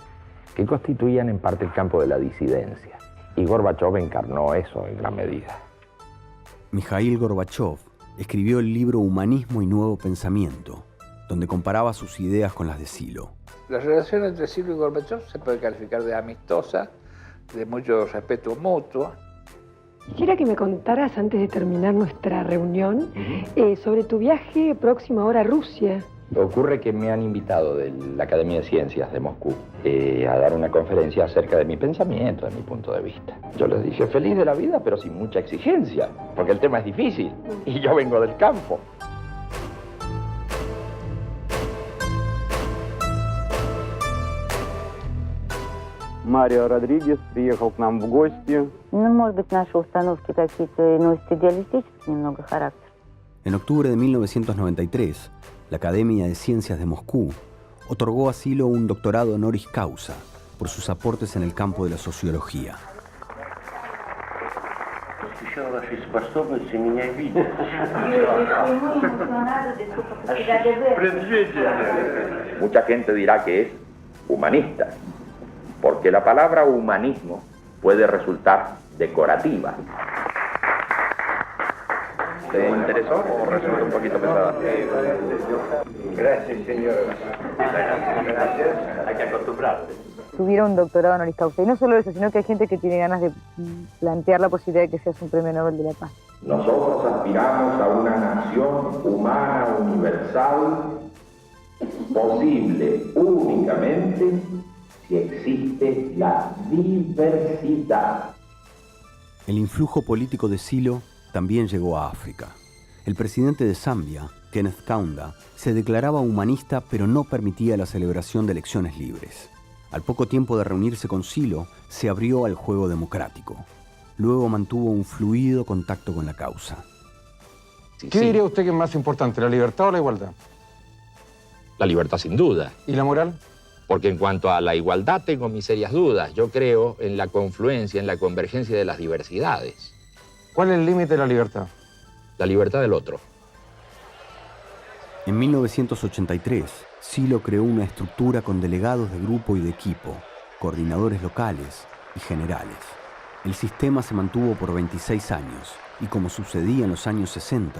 que constituían en parte el campo de la disidencia. Y Gorbachov encarnó eso en gran medida. Mikhail Gorbachov escribió el libro Humanismo y Nuevo Pensamiento, donde comparaba sus ideas con las de Silo. La relación entre Silo y Gorbachov se puede calificar de amistosa, de mucho respeto mutuo. Quisiera que me contaras, antes de terminar nuestra reunión, sobre tu viaje próximo ahora a Rusia. Ocurre que me han invitado de la Academia de Ciencias de Moscú a dar una conferencia acerca de mi pensamiento, de mi punto de vista. Yo les dije, feliz de la vida, pero sin mucha exigencia, porque el tema es difícil y yo vengo del campo. Марио Родригес приехал к нам в гости. Ну, может быть, наши установки какие-то носят идеалистический немного характер. En octubre de 1993, la Academia de Ciencias de Moscú otorgó a Silo un doctorado honoris causa por sus aportes en el campo de la sociología. Mucha gente dirá que es humanista, porque la palabra humanismo puede resultar decorativa. ¿Te interesó o resulta un poquito pesada? Gracias, señor. Hay que acostumbrarse. Tuvieron un doctorado honoris causa. Y no solo eso, sino que hay gente que tiene ganas de plantear la posibilidad de que seas un premio Nobel de la Paz. Nosotros aspiramos a una nación humana universal, posible únicamente si existe la diversidad. El influjo político de Silo también llegó a África. El presidente de Zambia, Kenneth Kaunda, se declaraba humanista pero no permitía la celebración de elecciones libres. Al poco tiempo de reunirse con Silo, se abrió al juego democrático. Luego mantuvo un fluido contacto con la causa. ¿Qué diría usted que es más importante, la libertad o la igualdad? La libertad, sin duda. ¿Y la moral? Porque en cuanto a la igualdad tengo mis serias dudas. Yo creo en la confluencia, en la convergencia de las diversidades. ¿Cuál es el límite de la libertad? La libertad del otro. En 1983, Silo creó una estructura con delegados de grupo y de equipo, coordinadores locales y generales. El sistema se mantuvo por 26 años y, como sucedía en los años 60,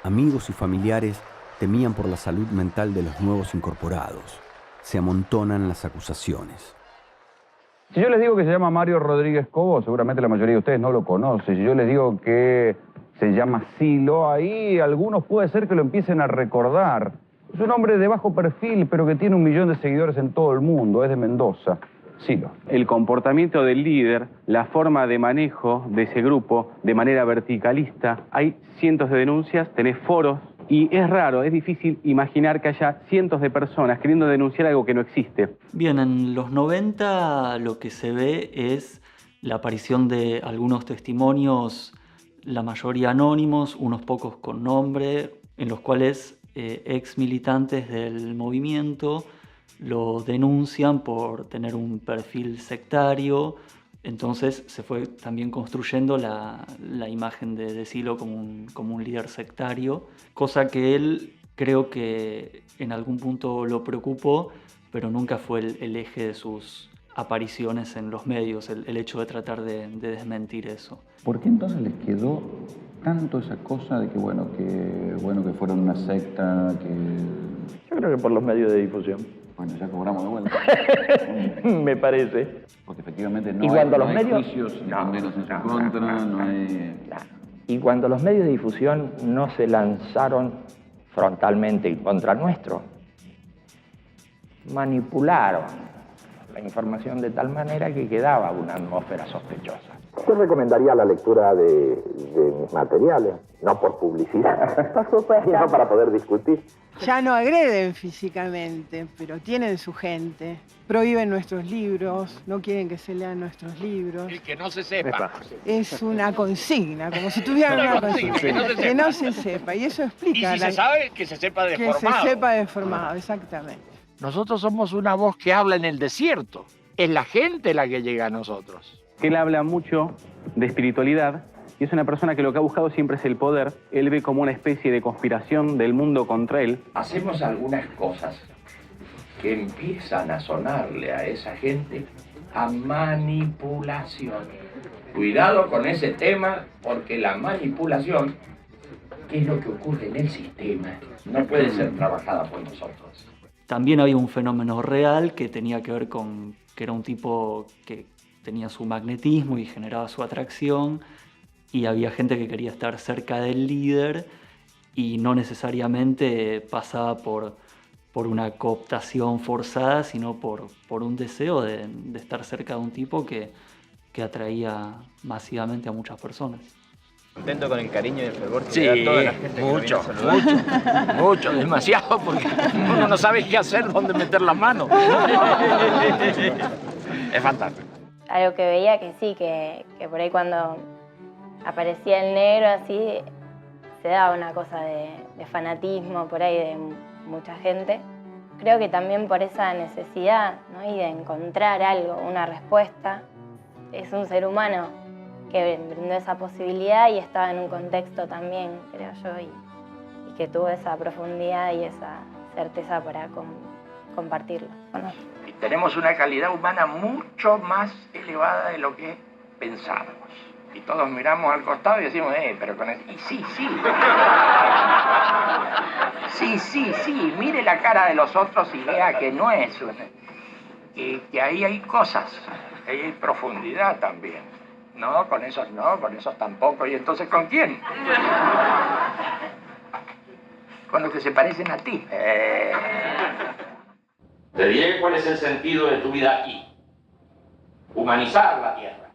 amigos y familiares temían por la salud mental de los nuevos incorporados. Se amontonan las acusaciones. Si yo les digo que se llama Mario Rodríguez Cobo, seguramente la mayoría de ustedes no lo conoce. Si yo les digo que se llama Silo, ahí algunos puede ser que lo empiecen a recordar. Es un hombre de bajo perfil, pero que tiene 1 millón de seguidores en todo el mundo. Es de Mendoza. Silo. El comportamiento del líder, la forma de manejo de ese grupo de manera verticalista. Hay cientos de denuncias, tenés foros. Y es raro, es difícil imaginar que haya cientos de personas queriendo denunciar algo que no existe. Bien, en los 90 lo que se ve es la aparición de algunos testimonios, la mayoría anónimos, unos pocos con nombre, en los cuales ex militantes del movimiento lo denuncian por tener un perfil sectario. Entonces se fue también construyendo la imagen de Silo como un líder sectario, cosa que él creo que en algún punto lo preocupó, pero nunca fue el eje de sus apariciones en los medios, el hecho de tratar de desmentir eso. ¿Por qué entonces les quedó tanto esa cosa de que que fueron una secta, que... Yo creo que por los medios de difusión. Bueno, ya cobramos de vuelta. Me parece. Porque efectivamente no hay juicios y condenas en su contra, no hay... Y cuando los medios de difusión no se lanzaron frontalmente en contra nuestro, manipularon la información de tal manera que quedaba una atmósfera sospechosa. Yo recomendaría la lectura de mis materiales, no por publicidad, por supuesto, sino para poder discutir. Ya no agreden físicamente, pero tienen su gente. Prohíben nuestros libros, no quieren que se lean nuestros libros. Y que no se sepa. Es una consigna, como si tuvieran una consigna. Que no se sepa. Y eso explica. Y si se sabe, que se sepa deformado. Que se sepa deformado, exactamente. Nosotros somos una voz que habla en el desierto. Es la gente la que llega a nosotros. Él habla mucho de espiritualidad y es una persona que lo que ha buscado siempre es el poder. Él ve como una especie de conspiración del mundo contra él. Hacemos algunas cosas que empiezan a sonarle a esa gente a manipulación. Cuidado con ese tema, porque la manipulación, que es lo que ocurre en el sistema, no puede ser trabajada por nosotros. También había un fenómeno real que tenía que ver con que era un tipo que tenía su magnetismo y generaba su atracción, y había gente que quería estar cerca del líder y no necesariamente pasaba por una cooptación forzada, sino por un deseo de estar cerca de un tipo que atraía masivamente a muchas personas. Contento con el cariño y el fervor que Sí, le da toda la gente mucho, que viene a saludar. mucho, demasiado, porque uno no sabe qué hacer, dónde meter la mano. Es fantástico. Algo que veía que sí, que por ahí cuando aparecía el negro así, se daba una cosa de fanatismo por ahí de mucha gente. Creo que también por esa necesidad, ¿no? Y de encontrar algo, una respuesta. Es un ser humano que brindó esa posibilidad y estaba en un contexto también, creo yo, y que tuvo esa profundidad y esa certeza para compartirlo con otros. Y tenemos una calidad humana mucho más elevada de lo que pensábamos. Y todos miramos al costado y decimos, pero con el... Y sí. Sí, mire la cara de los otros y vea que no es una... que ahí hay cosas, ahí hay profundidad también. No, con esos tampoco. ¿Y entonces con quién? Con los que se parecen a ti. Te diré cuál es el sentido de tu vida aquí. Humanizar la tierra.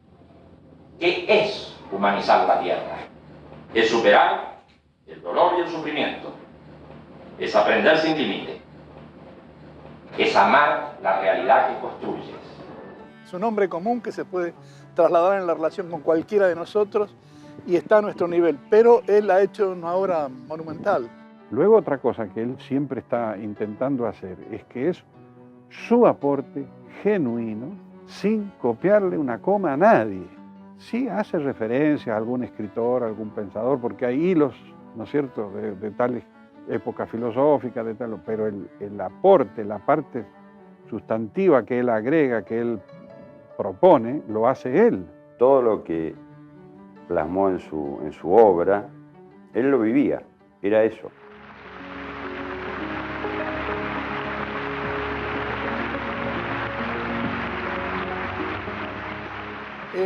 ¿Qué es humanizar la tierra? Es superar el dolor y el sufrimiento. Es aprender sin límite. Es amar la realidad que construyes. Es un nombre común que se puede trasladar en la relación con cualquiera de nosotros y está a nuestro nivel, pero él ha hecho una obra monumental. Luego otra cosa que él siempre está intentando hacer es que es su aporte genuino, sin copiarle una coma a nadie. Sí hace referencia a algún escritor, a algún pensador, porque hay hilos, ¿no es cierto?, de tal época filosófica, de tal, pero el aporte, la parte sustantiva que él agrega, que él propone, lo hace él. Todo lo que plasmó en su obra, él lo vivía, era eso.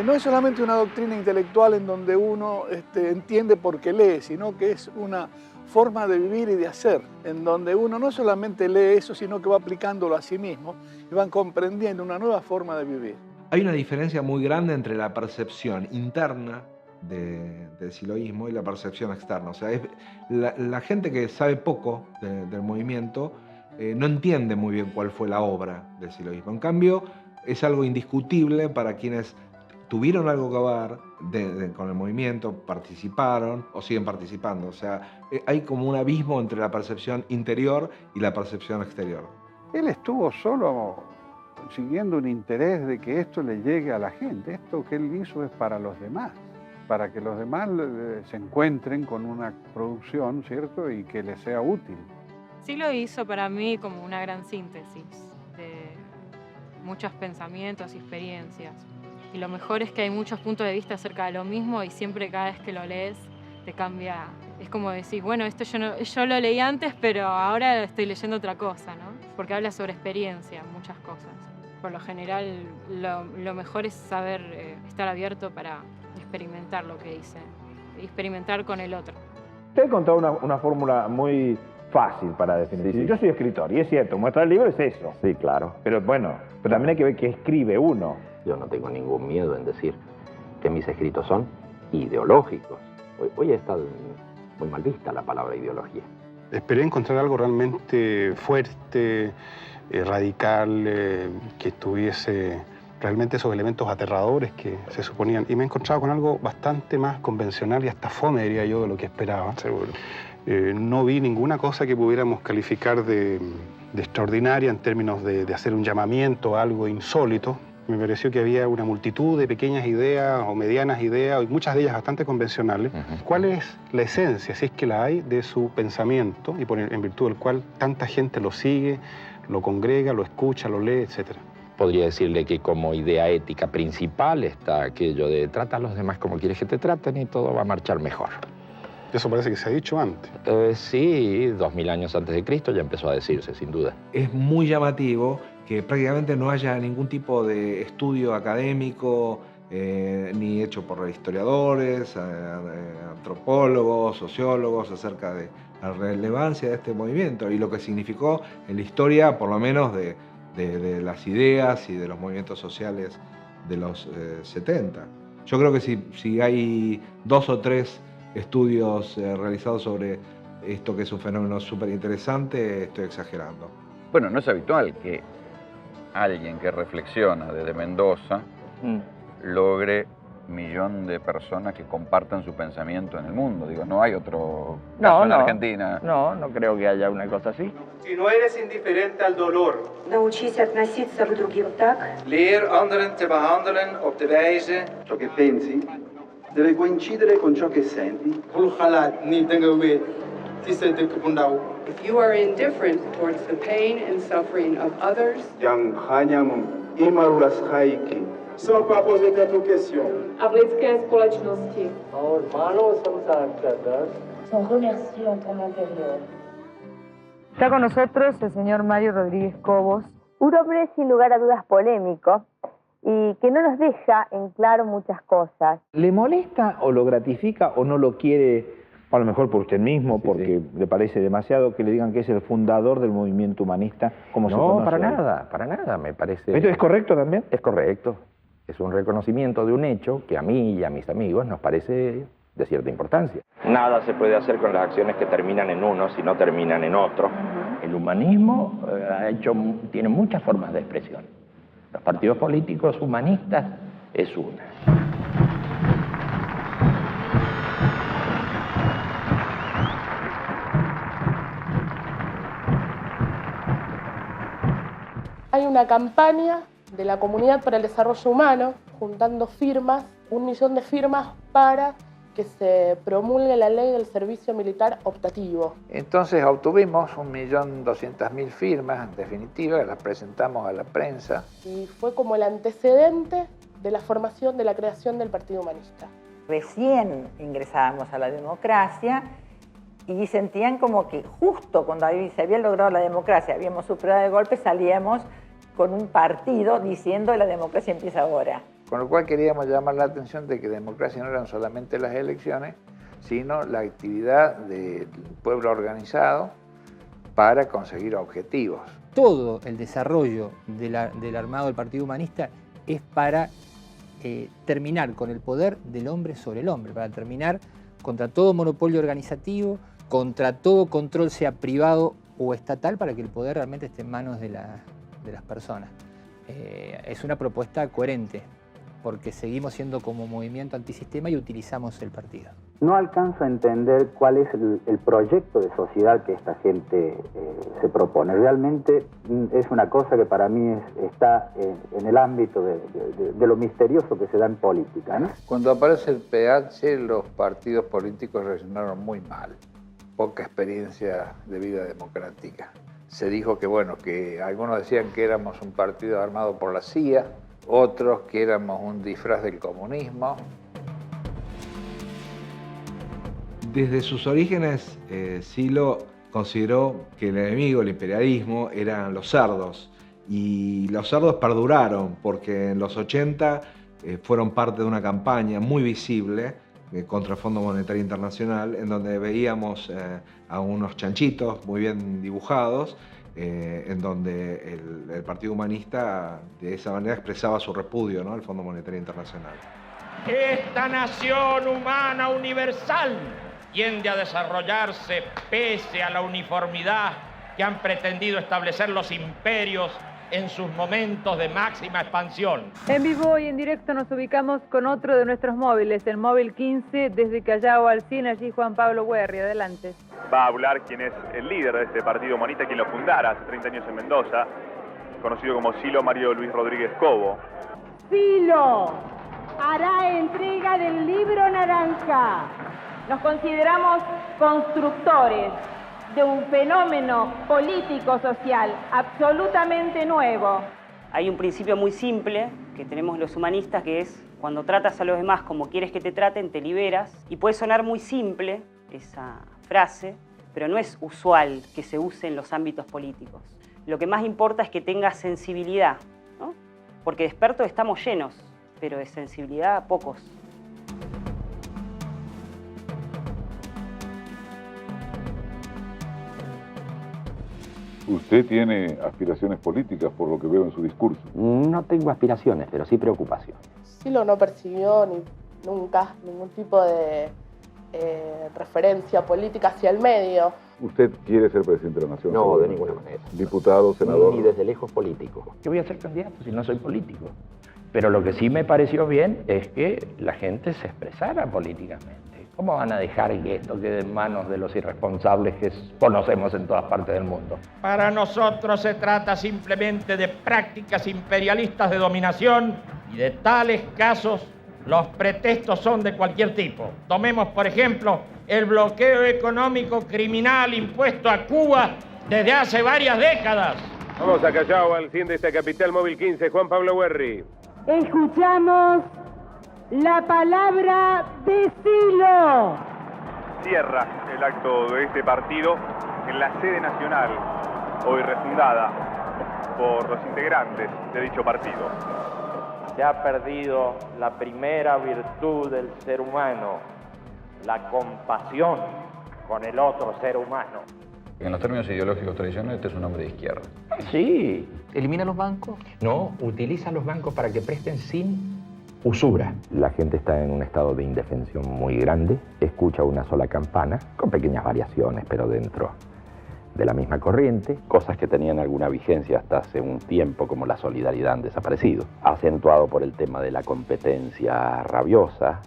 No es solamente una doctrina intelectual en donde uno entiende por qué lee, sino que es una forma de vivir y de hacer, en donde uno no solamente lee eso, sino que va aplicándolo a sí mismo y van comprendiendo una nueva forma de vivir. Hay una diferencia muy grande entre la percepción interna del siloísmo y la percepción externa. O sea, la gente que sabe poco del movimiento no entiende muy bien cuál fue la obra del siloísmo. En cambio, es algo indiscutible para quienes tuvieron algo que ver con el movimiento, participaron o siguen participando. O sea, hay como un abismo entre la percepción interior y la percepción exterior. Él estuvo solo siguiendo un interés de que esto le llegue a la gente. Esto que él hizo es para los demás, para que los demás se encuentren con una producción, ¿cierto?, y que les sea útil. Sí lo hizo para mí como una gran síntesis de muchos pensamientos y experiencias. Y lo mejor es que hay muchos puntos de vista acerca de lo mismo y siempre cada vez que lo lees te cambia. Es como decir, bueno, esto yo lo leí antes, pero ahora estoy leyendo otra cosa, ¿no? Porque habla sobre experiencia, muchas cosas. Por lo general, lo mejor es saber estar abierto para experimentar lo que dice, experimentar con el otro. Usted contó una fórmula muy fácil para definir. Sí. Yo soy escritor, y es cierto, mostrar el libro es eso. Sí, claro. Pero bueno, pero también hay que ver qué escribe uno. Yo no tengo ningún miedo en decir que mis escritos son ideológicos. Hoy está muy mal vista la palabra ideología. Esperé encontrar algo realmente fuerte, radical, que tuviese realmente esos elementos aterradores que se suponían. Y me he encontrado con algo bastante más convencional y hasta fome, diría yo, de lo que esperaba. Seguro. No vi ninguna cosa que pudiéramos calificar de extraordinaria en términos de hacer un llamamiento a algo insólito. Me pareció que había una multitud de pequeñas ideas o medianas ideas, y muchas de ellas bastante convencionales. ¿Cuál es la esencia, si es que la hay, de su pensamiento y en virtud del cual tanta gente lo sigue, lo congrega, lo escucha, lo lee, etcétera? Podría decirle que como idea ética principal está aquello de trata a los demás como quieres que te traten y todo va a marchar mejor. Eso parece que se ha dicho antes. Sí, 2000 años antes de Cristo ya empezó a decirse, sin duda. Es muy llamativo que prácticamente no haya ningún tipo de estudio académico, ni hecho por historiadores, antropólogos, sociólogos, acerca de la relevancia de este movimiento y lo que significó en la historia, por lo menos, de las ideas y de los movimientos sociales de los 70. Yo creo que si hay 2 o 3 estudios realizados sobre esto, que es un fenómeno súper interesante, estoy exagerando. Bueno, no es habitual que alguien que reflexiona desde Mendoza logre 1 millón de personas que compartan su pensamiento en el mundo. Digo, no hay otro caso en Argentina. No creo que haya una cosa así. Si no eres indiferente al dolor, Научись относиться к другим так. leer anderen te behandelen op de wijze. Ciò che pensi deve coincidere con ciò che senti. If you are indifferent towards the pain and suffering of others, Sans pas poser d'autres questions. a v lidské společnosti. Son remerciés en ton interior. Está con nosotros el señor Mario Rodríguez Cobos. Un hombre sin lugar a dudas polémico y que no nos deja en claro muchas cosas. ¿Le molesta o lo gratifica o no lo quiere, a lo mejor por usted mismo, porque le parece demasiado que le digan que es el fundador del movimiento humanista, como se conoce? No, para nada, me parece... ¿Esto es correcto también? Es correcto. Es un reconocimiento de un hecho que a mí y a mis amigos nos parece de cierta importancia. Nada se puede hacer con las acciones que terminan en uno si no terminan en otro. El humanismo tiene muchas formas de expresión. Los partidos políticos humanistas es una. Hay una campaña de la Comunidad para el Desarrollo Humano, juntando firmas, 1 millón de firmas para que se promulgue la ley del servicio militar optativo. Entonces obtuvimos 1.200.000 firmas, en definitiva, las presentamos a la prensa. Y fue como el antecedente de la formación de la creación del Partido Humanista. Recién ingresábamos a la democracia y sentían como que justo cuando se había logrado la democracia, habíamos superado de golpe, salíamos con un partido diciendo la democracia empieza ahora. Con lo cual queríamos llamar la atención de que democracia no eran solamente las elecciones, sino la actividad del pueblo organizado para conseguir objetivos. Todo el desarrollo del armado del Partido Humanista es para terminar con el poder del hombre sobre el hombre, para terminar contra todo monopolio organizativo, contra todo control, sea privado o estatal, para que el poder realmente esté en manos de las personas. Es una propuesta coherente, porque seguimos siendo como movimiento antisistema y utilizamos el partido. No alcanzo a entender cuál es el proyecto de sociedad que esta gente se propone. Realmente es una cosa que para mí está en el ámbito de lo misterioso que se da en política, ¿no? Cuando aparece el PH, los partidos políticos reaccionaron muy mal. Poca experiencia de vida democrática. Se dijo que, bueno, que algunos decían que éramos un partido armado por la CIA, otros que éramos un disfraz del comunismo. Desde sus orígenes, Silo consideró que el enemigo, el imperialismo, eran los cerdos. Y los cerdos perduraron, porque en los 80 fueron parte de una campaña muy visible contra el Fondo Monetario Internacional, en donde veíamos a unos chanchitos muy bien dibujados, en donde el Partido Humanista de esa manera expresaba su repudio, ¿no?, al Fondo Monetario Internacional. Esta nación humana universal tiende a desarrollarse pese a la uniformidad que han pretendido establecer los imperios en sus momentos de máxima expansión. En vivo y en directo nos ubicamos con otro de nuestros móviles, el móvil 15, desde Callao al 100, allí Juan Pablo Huerri. Adelante. Va a hablar quien es el líder de este partido humanista, quien lo fundara hace 30 años en Mendoza, conocido como Silo Mario Luis Rodríguez Cobo. Silo hará entrega del libro naranja. Nos consideramos constructores de un fenómeno político-social absolutamente nuevo. Hay un principio muy simple que tenemos los humanistas, que es cuando tratas a los demás como quieres que te traten, te liberas. Y puede sonar muy simple esa frase, pero no es usual que se use en los ámbitos políticos. Lo que más importa es que tengas sensibilidad, ¿no? Porque de expertos estamos llenos, pero de sensibilidad pocos. ¿Usted tiene aspiraciones políticas por lo que veo en su discurso? No tengo aspiraciones, pero sí preocupación. Silo no percibió nunca ningún tipo de referencia política hacia el medio. ¿Usted quiere ser presidente de la Nación? No, de ninguna manera. ¿Diputado, senador? Ni desde lejos político. Yo voy a ser candidato si no soy político. Pero lo que sí me pareció bien es que la gente se expresara políticamente. ¿Cómo van a dejar que esto quede en manos de los irresponsables que conocemos en todas partes del mundo? Para nosotros se trata simplemente de prácticas imperialistas de dominación y de tales casos los pretextos son de cualquier tipo. Tomemos, por ejemplo, el bloqueo económico criminal impuesto a Cuba desde hace varias décadas. Vamos a Callao, al 100 de esta capital, móvil 15, Juan Pablo Huerri. Escuchamos la palabra de Silo. Cierra el acto de este partido en la sede nacional, hoy refundada por los integrantes de dicho partido. Se ha perdido la primera virtud del ser humano, la compasión con el otro ser humano. En los términos ideológicos tradicionales, este es un hombre de izquierda. Sí. ¿Elimina los bancos? No, utiliza los bancos para que presten sin usura. La gente está en un estado de indefensión muy grande, escucha una sola campana, con pequeñas variaciones, pero dentro de la misma corriente. Cosas que tenían alguna vigencia hasta hace un tiempo, como la solidaridad, han desaparecido. Acentuado por el tema de la competencia rabiosa,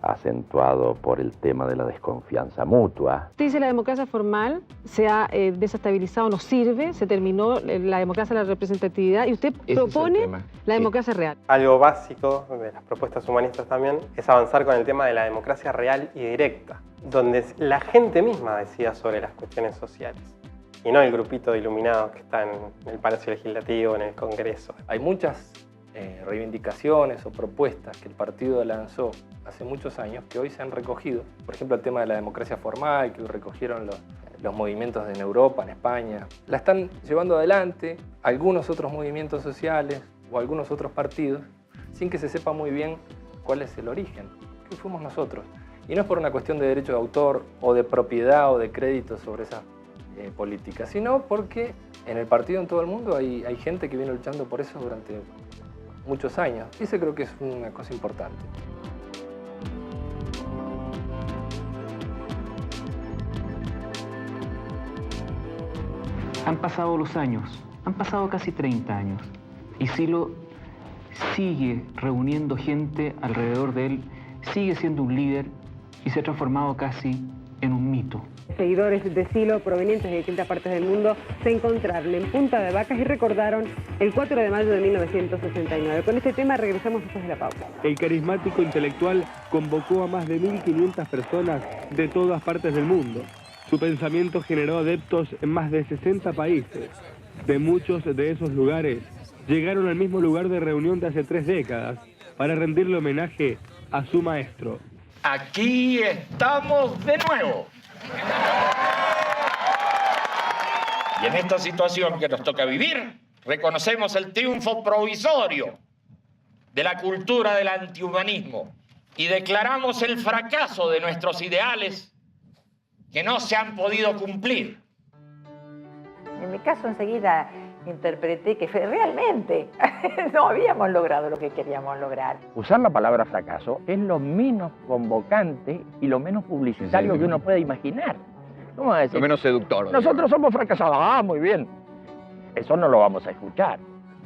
acentuado por el tema de la desconfianza mutua. Usted dice la democracia formal se ha desestabilizado, no sirve, se terminó la democracia de la representatividad y usted propone la democracia real. Algo básico de las propuestas humanistas también es avanzar con el tema de la democracia real y directa, donde la gente misma decida sobre las cuestiones sociales y no el grupito de iluminados que está en el Palacio Legislativo, en el Congreso. Hay muchas reivindicaciones o propuestas que el partido lanzó hace muchos años que hoy se han recogido. Por ejemplo, el tema de la democracia formal, que recogieron los movimientos en Europa, en España. La están llevando adelante algunos otros movimientos sociales o algunos otros partidos sin que se sepa muy bien cuál es el origen, que fuimos nosotros. Y no es por una cuestión de derecho de autor o de propiedad o de crédito sobre esa política, sino porque en el partido en todo el mundo hay gente que viene luchando por eso durante muchos años. Y eso creo que es una cosa importante. Han pasado los años, han pasado casi 30 años, y Silo sigue reuniendo gente alrededor de él, sigue siendo un líder y se ha transformado casi en un mito. Seguidores de Silo provenientes de distintas partes del mundo se encontraron en Punta de Vacas y recordaron el 4 de mayo de 1969. Con este tema regresamos después de la pausa. El carismático intelectual convocó a más de 1.500 personas de todas partes del mundo. Su pensamiento generó adeptos en más de 60 países. De muchos de esos lugares llegaron al mismo lugar de reunión de hace 3 décadas para rendirle homenaje a su maestro. Aquí estamos de nuevo. Y en esta situación que nos toca vivir, reconocemos el triunfo provisorio de la cultura del antihumanismo y declaramos el fracaso de nuestros ideales que no se han podido cumplir. En mi caso, enseguida interpreté que realmente no habíamos logrado lo que queríamos lograr. Usar la palabra fracaso es lo menos convocante y lo menos publicitario que uno puede imaginar. ¿Cómo va a decir? Lo menos seductor. Nosotros somos fracasados. Ah, muy bien. Eso no lo vamos a escuchar.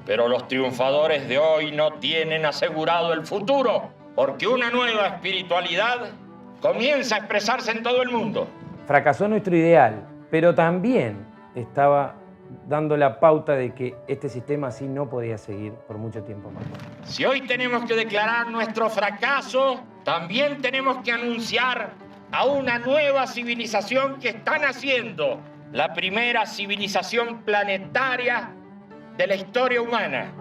Pero los triunfadores de hoy no tienen asegurado el futuro, porque una nueva espiritualidad comienza a expresarse en todo el mundo. Fracasó nuestro ideal, pero también estaba dando la pauta de que este sistema así no podía seguir por mucho tiempo más. Si hoy tenemos que declarar nuestro fracaso, también tenemos que anunciar a una nueva civilización que está naciendo, la primera civilización planetaria de la historia humana.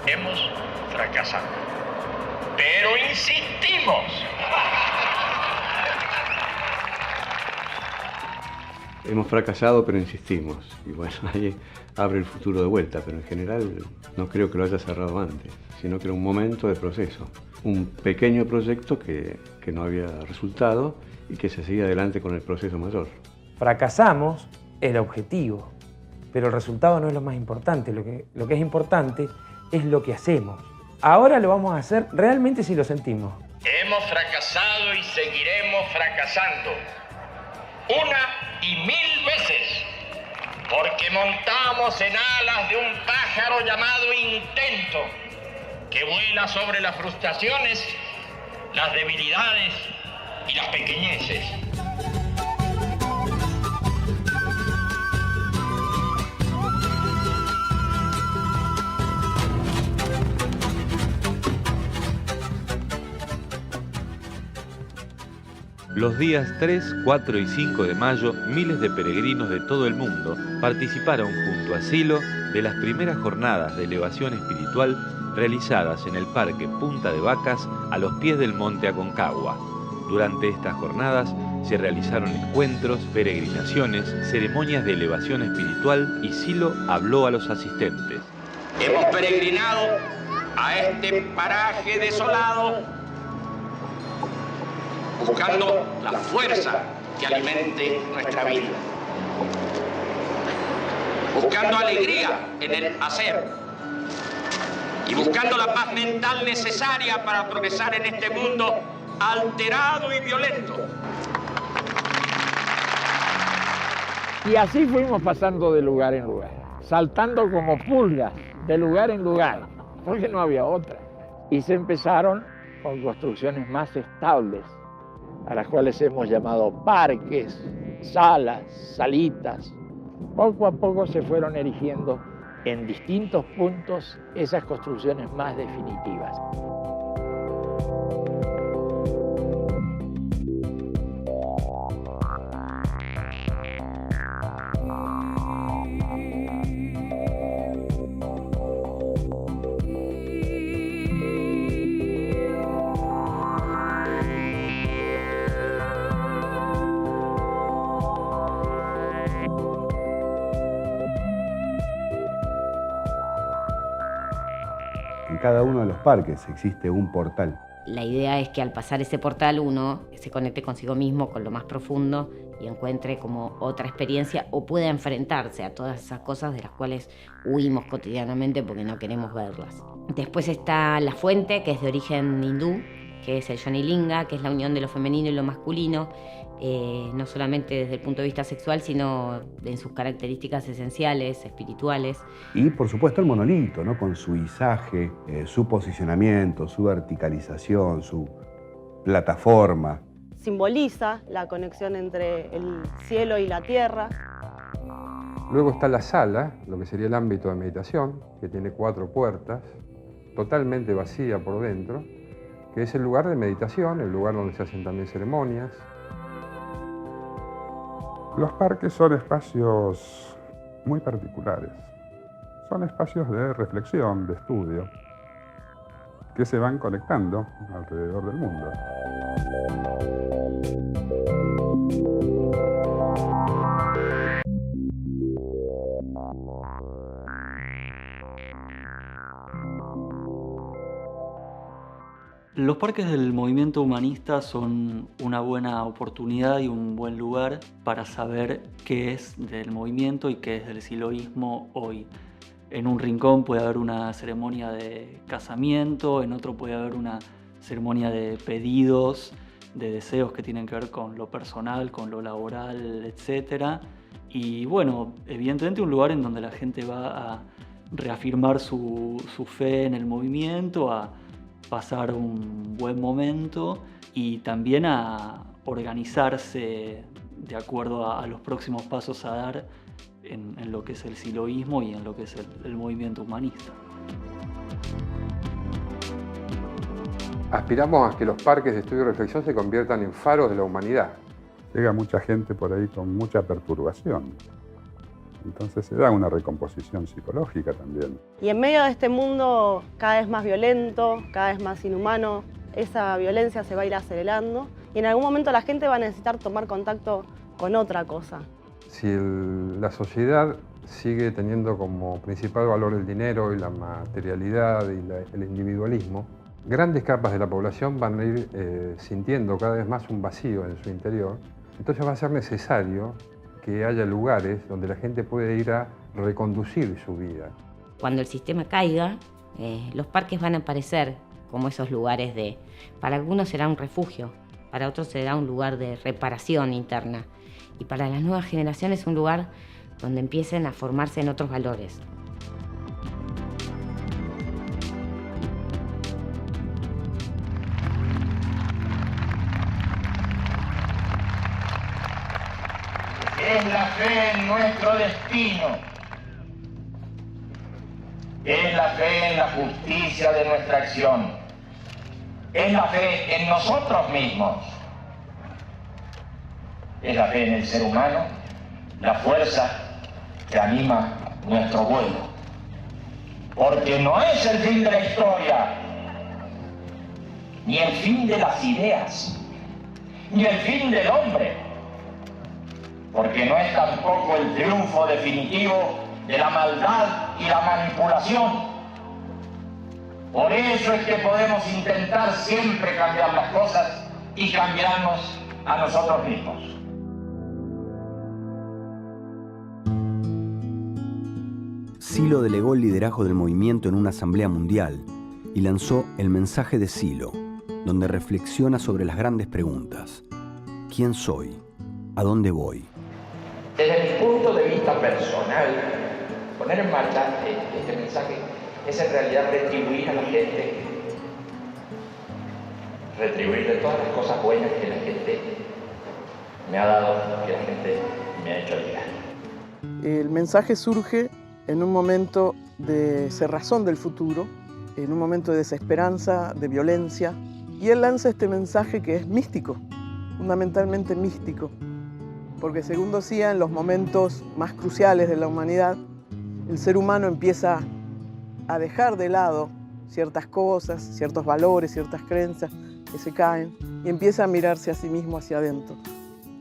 Hemos fracasado, pero insistimos. Hemos fracasado, pero insistimos. Y bueno, ahí abre el futuro de vuelta, pero en general no creo que lo haya cerrado antes, sino que era un momento de proceso. Un pequeño proyecto que no había resultado y que se seguía adelante con el proceso mayor. Fracasamos el objetivo, pero el resultado no es lo más importante. Lo que es importante es lo que hacemos. Ahora lo vamos a hacer realmente si lo sentimos. Hemos fracasado y seguiremos fracasando. Una y mil veces. Porque montamos en alas de un pájaro llamado intento, que vuela sobre las frustraciones, las debilidades y las pequeñeces. Los días 3, 4 y 5 de mayo, miles de peregrinos de todo el mundo participaron junto a Silo de las primeras jornadas de elevación espiritual realizadas en el Parque Punta de Vacas a los pies del Monte Aconcagua. Durante estas jornadas se realizaron encuentros, peregrinaciones, ceremonias de elevación espiritual y Silo habló a los asistentes. Hemos peregrinado a este paraje desolado buscando la fuerza que alimente nuestra vida, buscando alegría en el hacer y buscando la paz mental necesaria para progresar en este mundo alterado y violento. Y así fuimos pasando de lugar en lugar, saltando como pulgas de lugar en lugar, porque no había otra. Y se empezaron con construcciones más estables, a las cuales hemos llamado parques, salas, salitas. Poco a poco se fueron erigiendo en distintos puntos esas construcciones más definitivas. En cada uno de los parques existe un portal. La idea es que al pasar ese portal uno se conecte consigo mismo, con lo más profundo y encuentre como otra experiencia o pueda enfrentarse a todas esas cosas de las cuales huimos cotidianamente porque no queremos verlas. Después está la fuente, que es de origen hindú, que es el Yoni Linga, que es la unión de lo femenino y lo masculino, no solamente desde el punto de vista sexual, sino en sus características esenciales, espirituales. Y por supuesto el monolito, ¿no? Con su izaje, su posicionamiento, su verticalización, su plataforma. Simboliza la conexión entre el cielo y la tierra. Luego está la sala, lo que sería el ámbito de meditación, que tiene 4 puertas, totalmente vacía por dentro, que es el lugar de meditación, el lugar donde se hacen también ceremonias. Los parques son espacios muy particulares. Son espacios de reflexión, de estudio, que se van conectando alrededor del mundo. Los parques del movimiento humanista son una buena oportunidad y un buen lugar para saber qué es del movimiento y qué es del siloísmo hoy. En un rincón puede haber una ceremonia de casamiento, en otro puede haber una ceremonia de pedidos, de deseos que tienen que ver con lo personal, con lo laboral, etc. Y bueno, evidentemente un lugar en donde la gente va a reafirmar su fe en el movimiento, a pasar un buen momento y también a organizarse de acuerdo a los próximos pasos a dar en lo que es el siloísmo y en lo que es el movimiento humanista. Aspiramos a que los parques de estudio y reflexión se conviertan en faros de la humanidad. Llega mucha gente por ahí con mucha perturbación. Entonces se da una recomposición psicológica también. Y en medio de este mundo cada vez más violento, cada vez más inhumano, esa violencia se va a ir acelerando y en algún momento la gente va a necesitar tomar contacto con otra cosa. Si la sociedad sigue teniendo como principal valor el dinero y la materialidad y el individualismo, grandes capas de la población van a ir sintiendo cada vez más un vacío en su interior. Entonces va a ser necesario que haya lugares donde la gente puede ir a reconducir su vida. Cuando el sistema caiga, los parques van a aparecer como esos lugares para algunos será un refugio, para otros será un lugar de reparación interna y para las nuevas generaciones un lugar donde empiecen a formarse en otros valores. Es la fe en nuestro destino. Es la fe en la justicia de nuestra acción. Es la fe en nosotros mismos. Es la fe en el ser humano, la fuerza que anima nuestro vuelo. Porque no es el fin de la historia, ni el fin de las ideas, ni el fin del hombre. Porque no es tampoco el triunfo definitivo de la maldad y la manipulación. Por eso es que podemos intentar siempre cambiar las cosas y cambiarnos a nosotros mismos. Silo delegó el liderazgo del movimiento en una asamblea mundial y lanzó el mensaje de Silo, donde reflexiona sobre las grandes preguntas. ¿Quién soy? ¿A dónde voy? Desde mi punto de vista personal, poner en marcha este mensaje es en realidad retribuir a la gente, retribuirle todas las cosas buenas que la gente me ha dado, que la gente me ha hecho llegar. El mensaje surge en un momento de cerrazón del futuro, en un momento de desesperanza, de violencia, y él lanza este mensaje que es místico, fundamentalmente místico. Porque según decía, en los momentos más cruciales de la humanidad, el ser humano empieza a dejar de lado ciertas cosas, ciertos valores, ciertas creencias que se caen y empieza a mirarse a sí mismo hacia adentro.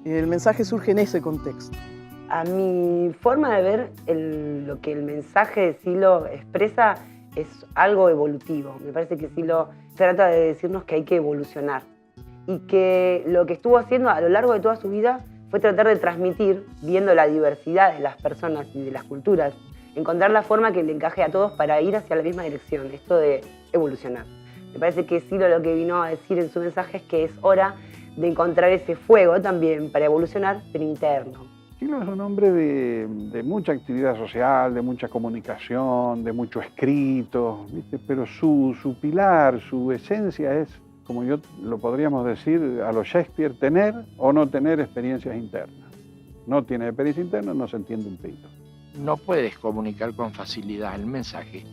El mensaje surge en ese contexto. A mi forma de ver, lo que el mensaje de Silo expresa es algo evolutivo. Me parece que Silo trata de decirnos que hay que evolucionar y que lo que estuvo haciendo a lo largo de toda su vida fue tratar de transmitir, viendo la diversidad de las personas y de las culturas, encontrar la forma que le encaje a todos para ir hacia la misma dirección, esto de evolucionar. Me parece que Silo lo que vino a decir en su mensaje es que es hora de encontrar ese fuego también para evolucionar, pero interno. Silo es un hombre de mucha actividad social, de mucha comunicación, de mucho escrito, ¿viste? Pero su pilar, su esencia es, como yo lo podríamos decir a lo Shakespeare, tener o no tener experiencias internas. No tiene experiencia interna, no se entiende un pito. No puedes comunicar con facilidad el mensaje,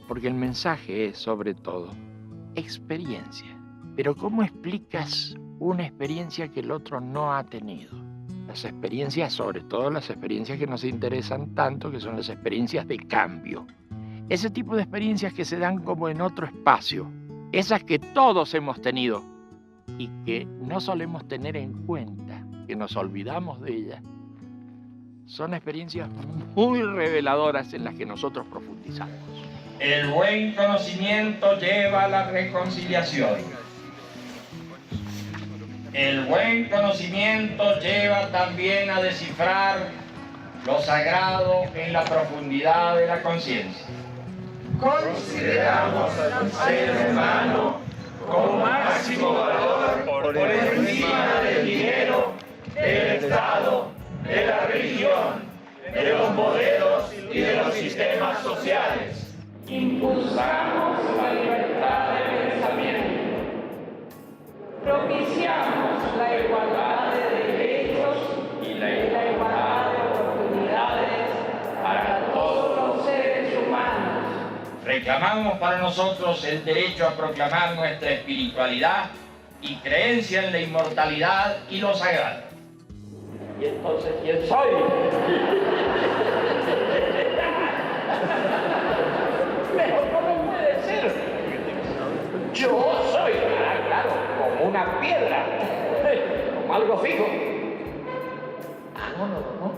porque el mensaje es, sobre todo, experiencia. Pero ¿cómo explicas una experiencia que el otro no ha tenido? Las experiencias, sobre todo las experiencias que nos interesan tanto, que son las experiencias de cambio. Ese tipo de experiencias que se dan como en otro espacio. Esas que todos hemos tenido y que no solemos tener en cuenta, que nos olvidamos de ellas, son experiencias muy reveladoras en las que nosotros profundizamos. El buen conocimiento lleva a la reconciliación. El buen conocimiento lleva también a descifrar lo sagrado en la profundidad de la conciencia. Consideramos al ser humano como máximo valor por encima del dinero, del Estado, de la religión, de los modelos y de los sistemas sociales. Impulsamos la libertad de pensamiento. Propiciamos la igualdad de derechos y la igualdad de oportunidades para todos los seres humanos. Reclamamos para nosotros el derecho a proclamar nuestra espiritualidad y creencia en la inmortalidad y lo sagrado. ¿Y entonces quién soy? Pero ¿cómo puede ser? Yo soy, claro, como una piedra, como algo fijo. No.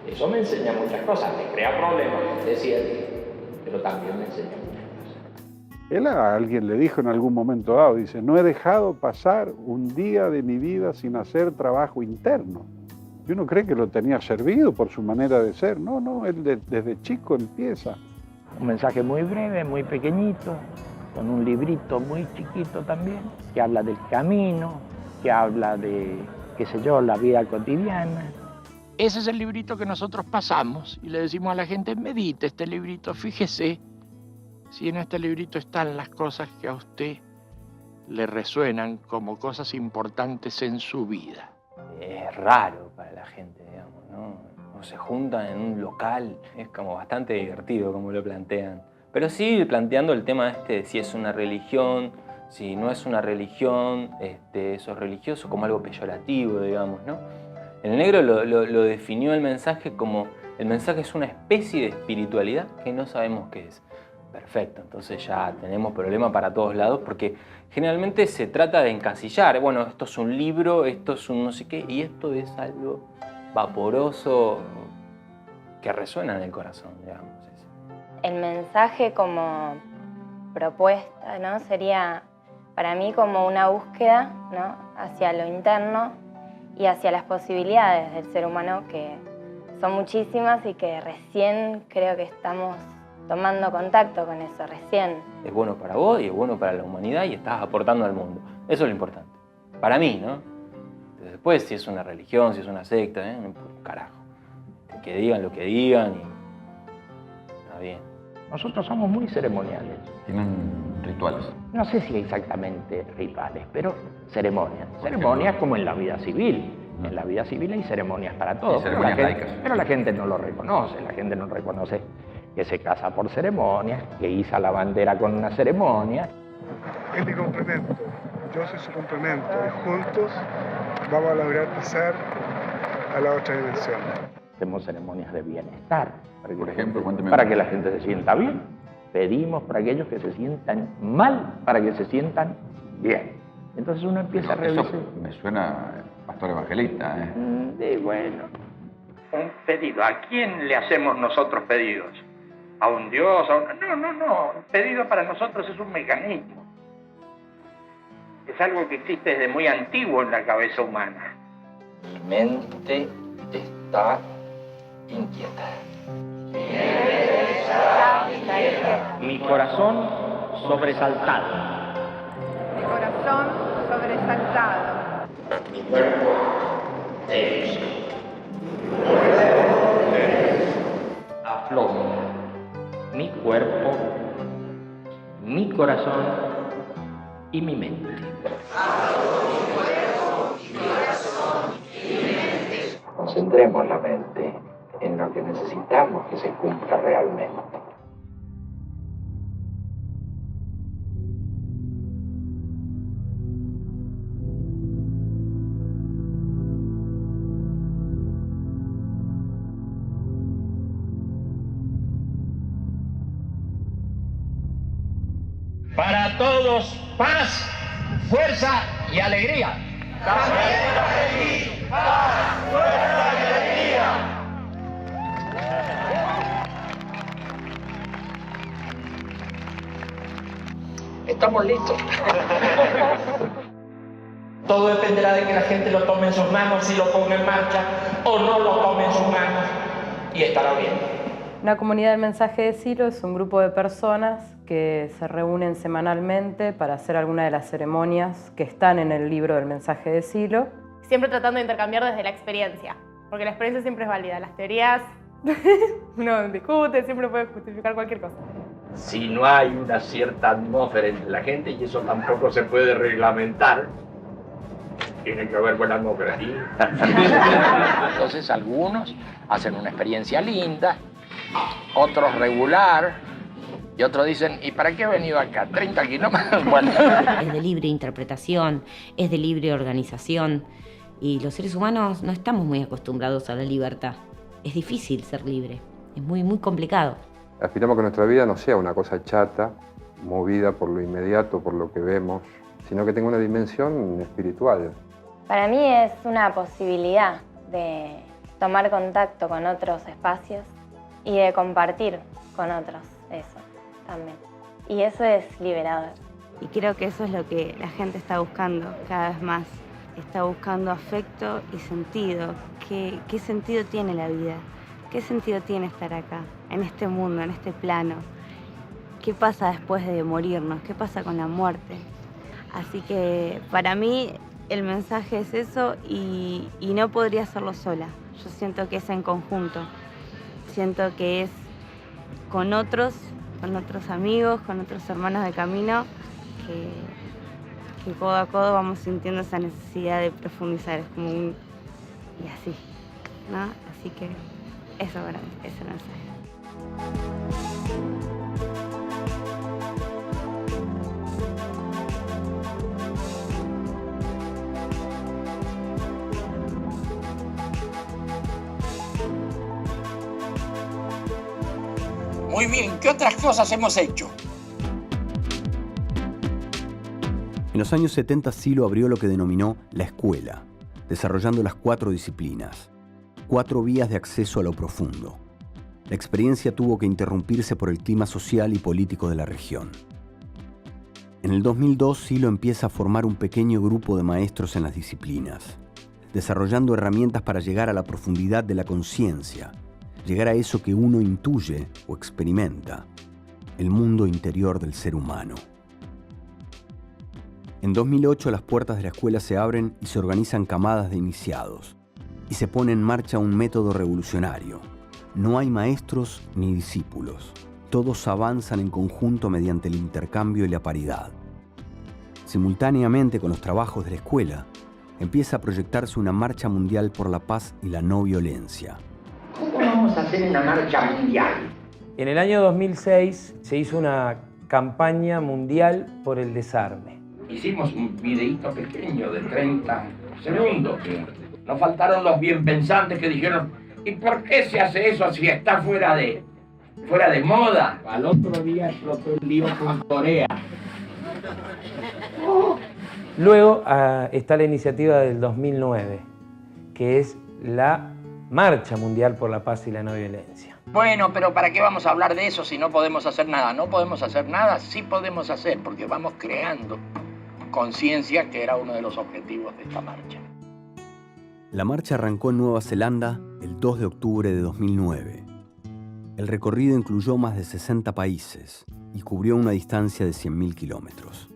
Eso me enseña muchas cosas, me crea problemas, es cierto, pero también me enseña muchas cosas. Él a alguien le dijo en algún momento dado, dice, no he dejado pasar un día de mi vida sin hacer trabajo interno. Y uno cree que lo tenía servido por su manera de ser. No, él desde chico empieza. Un mensaje muy breve, muy pequeñito, con un librito muy chiquito también, que habla del camino, que habla de, qué sé yo, la vida cotidiana. Ese es el librito que nosotros pasamos y le decimos a la gente, medite este librito, fíjese si en este librito están las cosas que a usted le resuenan como cosas importantes en su vida. Es raro para la gente, digamos, ¿no? Se juntan en un local, es como bastante divertido como lo plantean. Pero sí planteando el tema de si es una religión, si no es una religión, eso es religioso como algo peyorativo, digamos, ¿no? El negro lo definió el mensaje como, el mensaje es una especie de espiritualidad que no sabemos qué es. Perfecto, entonces ya tenemos problema para todos lados porque generalmente se trata de encasillar. Bueno, esto es un libro, esto es un no sé qué, y esto es algo vaporoso que resuena en el corazón, digamos. El mensaje como propuesta, ¿no? Sería para mí como una búsqueda, ¿no? Hacia lo interno y hacia las posibilidades del ser humano que son muchísimas y que recién creo que estamos tomando contacto con eso, recién. Es bueno para vos y es bueno para la humanidad y estás aportando al mundo. Eso es lo importante. Para mí, ¿no? Después, si es una religión, si es una secta, no importa un carajo. Que digan lo que digan y está bien. Nosotros somos muy ceremoniales. ¿Tienen rituales? No sé si exactamente rituales, pero ceremonias. Ceremonias como en la vida civil. En la vida civil hay ceremonias para todo. Ceremonias laicas. Pero la gente no lo reconoce. La gente no reconoce que se casa por ceremonias, que iza la bandera con una ceremonia. Es mi complemento. Yo soy su complemento. Y juntos vamos a lograr pasar a la otra dimensión. Hacemos ceremonias de bienestar. Por ejemplo, cuénteme. Para que la gente se sienta bien. Pedimos para aquellos que se sientan mal, para que se sientan bien. Entonces uno empieza a revisar. Eso me suena pastor evangelista, ¿eh? Sí, bueno. Un pedido. ¿A quién le hacemos nosotros pedidos? ¿A un Dios? No. Un pedido para nosotros es un mecanismo. Es algo que existe desde muy antiguo en la cabeza humana. Mi mente está inquieta. Mi corazón sobresaltado. Mi corazón sobresaltado. Mi cuerpo tenso. Afloja. Mi cuerpo, mi corazón y mi mente. Concentremos la mente en lo que necesitamos que se cumpla realmente. Para todos, paz, fuerza y alegría. Paz, fuerza y alegría. Estamos listos. Todo dependerá de que la gente lo tome en sus manos, si lo ponga en marcha o no lo tome en sus manos, y estará bien. Una comunidad del mensaje de Silo es un grupo de personas que se reúnen semanalmente para hacer alguna de las ceremonias que están en el libro del mensaje de Silo. Siempre tratando de intercambiar desde la experiencia, porque la experiencia siempre es válida. Las teorías uno discute, siempre puede justificar cualquier cosa. Si no hay una cierta atmósfera entre la gente, y eso tampoco se puede reglamentar, tiene que haber buena atmósfera. Entonces algunos hacen una experiencia linda, otros regular, y otros dicen, ¿y para qué he venido acá? 30 kilómetros. Bueno. Es de libre interpretación, es de libre organización, y los seres humanos no estamos muy acostumbrados a la libertad. Es difícil ser libre, es muy, muy complicado. Aspiramos que nuestra vida no sea una cosa chata, movida por lo inmediato, por lo que vemos, sino que tenga una dimensión espiritual. Para mí es una posibilidad de tomar contacto con otros espacios y de compartir con otros eso también. Y eso es liberador. Y creo que eso es lo que la gente está buscando cada vez más. Está buscando afecto y sentido. ¿Qué sentido tiene la vida? ¿Qué sentido tiene estar acá, en este mundo, en este plano? ¿Qué pasa después de morirnos? ¿Qué pasa con la muerte? Así que para mí el mensaje es eso y no podría hacerlo sola. Yo siento que es en conjunto. Siento que es con otros amigos, con otros hermanos de camino, que codo a codo vamos sintiendo esa necesidad de profundizar. Es como un... y así, ¿no? Así que eso para mí es el mensaje. Muy bien, ¿qué otras cosas hemos hecho? En los años 70, Silo abrió lo que denominó la escuela, desarrollando las 4 disciplinas, 4 vías de acceso a lo profundo. La experiencia tuvo que interrumpirse por el clima social y político de la región. En el 2002, Silo empieza a formar un pequeño grupo de maestros en las disciplinas, desarrollando herramientas para llegar a la profundidad de la conciencia, llegar a eso que uno intuye o experimenta, el mundo interior del ser humano. En 2008 las puertas de la escuela se abren y se organizan camadas de iniciados, y se pone en marcha un método revolucionario. No hay maestros ni discípulos, todos avanzan en conjunto mediante el intercambio y la paridad. Simultáneamente con los trabajos de la escuela, empieza a proyectarse una marcha mundial por la paz y la no violencia. ¿Cómo vamos a hacer una marcha mundial? En el año 2006 se hizo una campaña mundial por el desarme. Hicimos un videíto pequeño de 30 segundos. Nos faltaron los bien pensantes que dijeron, ¿y por qué se hace eso si está fuera de moda? Al otro día explotó el lío con Corea. Luego está la iniciativa del 2009, que es la Marcha Mundial por la Paz y la No Violencia. Bueno, pero ¿para qué vamos a hablar de eso si no podemos hacer nada? ¿No podemos hacer nada? Sí podemos hacer, porque vamos creando conciencia, que era uno de los objetivos de esta marcha. La marcha arrancó en Nueva Zelanda el 2 de octubre de 2009. El recorrido incluyó más de 60 países y cubrió una distancia de 100.000 kilómetros.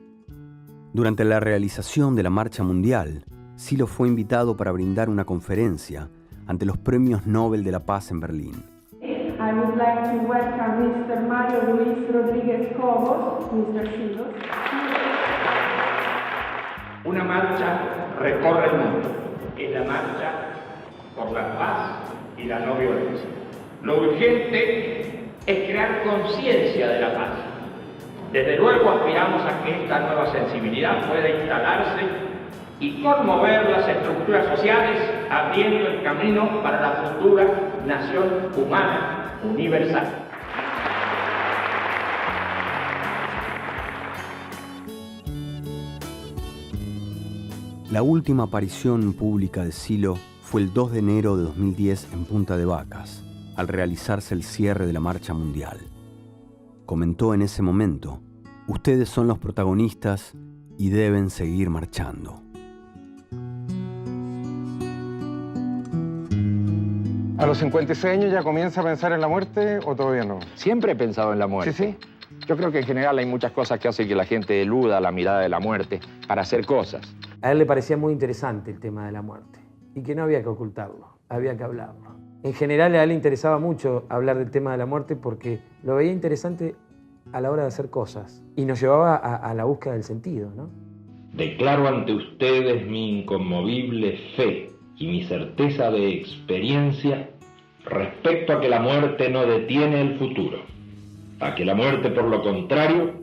Durante la realización de la Marcha Mundial, Silo fue invitado para brindar una conferencia ante los Premios Nobel de la Paz en Berlín. I would like to welcome Mr. Mario Luis Rodríguez Cobos, Mr. Silo. Una marcha recorre el mundo. Es la marcha por la paz y la no violencia. Lo urgente es crear conciencia de la paz. Desde luego aspiramos a que esta nueva sensibilidad pueda instalarse y conmover las estructuras sociales, abriendo el camino para la futura nación humana universal. La última aparición pública de Silo fue el 2 de enero de 2010 en Punta de Vacas, al realizarse el cierre de la Marcha Mundial. Comentó en ese momento, Ustedes son los protagonistas y deben seguir marchando. ¿A los 56 años ya comienza a pensar en la muerte o todavía no? Siempre he pensado en la muerte. ¿Sí? Yo creo que en general hay muchas cosas que hacen que la gente eluda la mirada de la muerte para hacer cosas. A él le parecía muy interesante el tema de la muerte y que no había que ocultarlo, había que hablarlo. En general a él le interesaba mucho hablar del tema de la muerte porque lo veía interesante a la hora de hacer cosas y nos llevaba a la búsqueda del sentido, ¿no? Declaro ante ustedes mi inconmovible fe y mi certeza de experiencia respecto a que la muerte no detiene el futuro, a que la muerte, por lo contrario,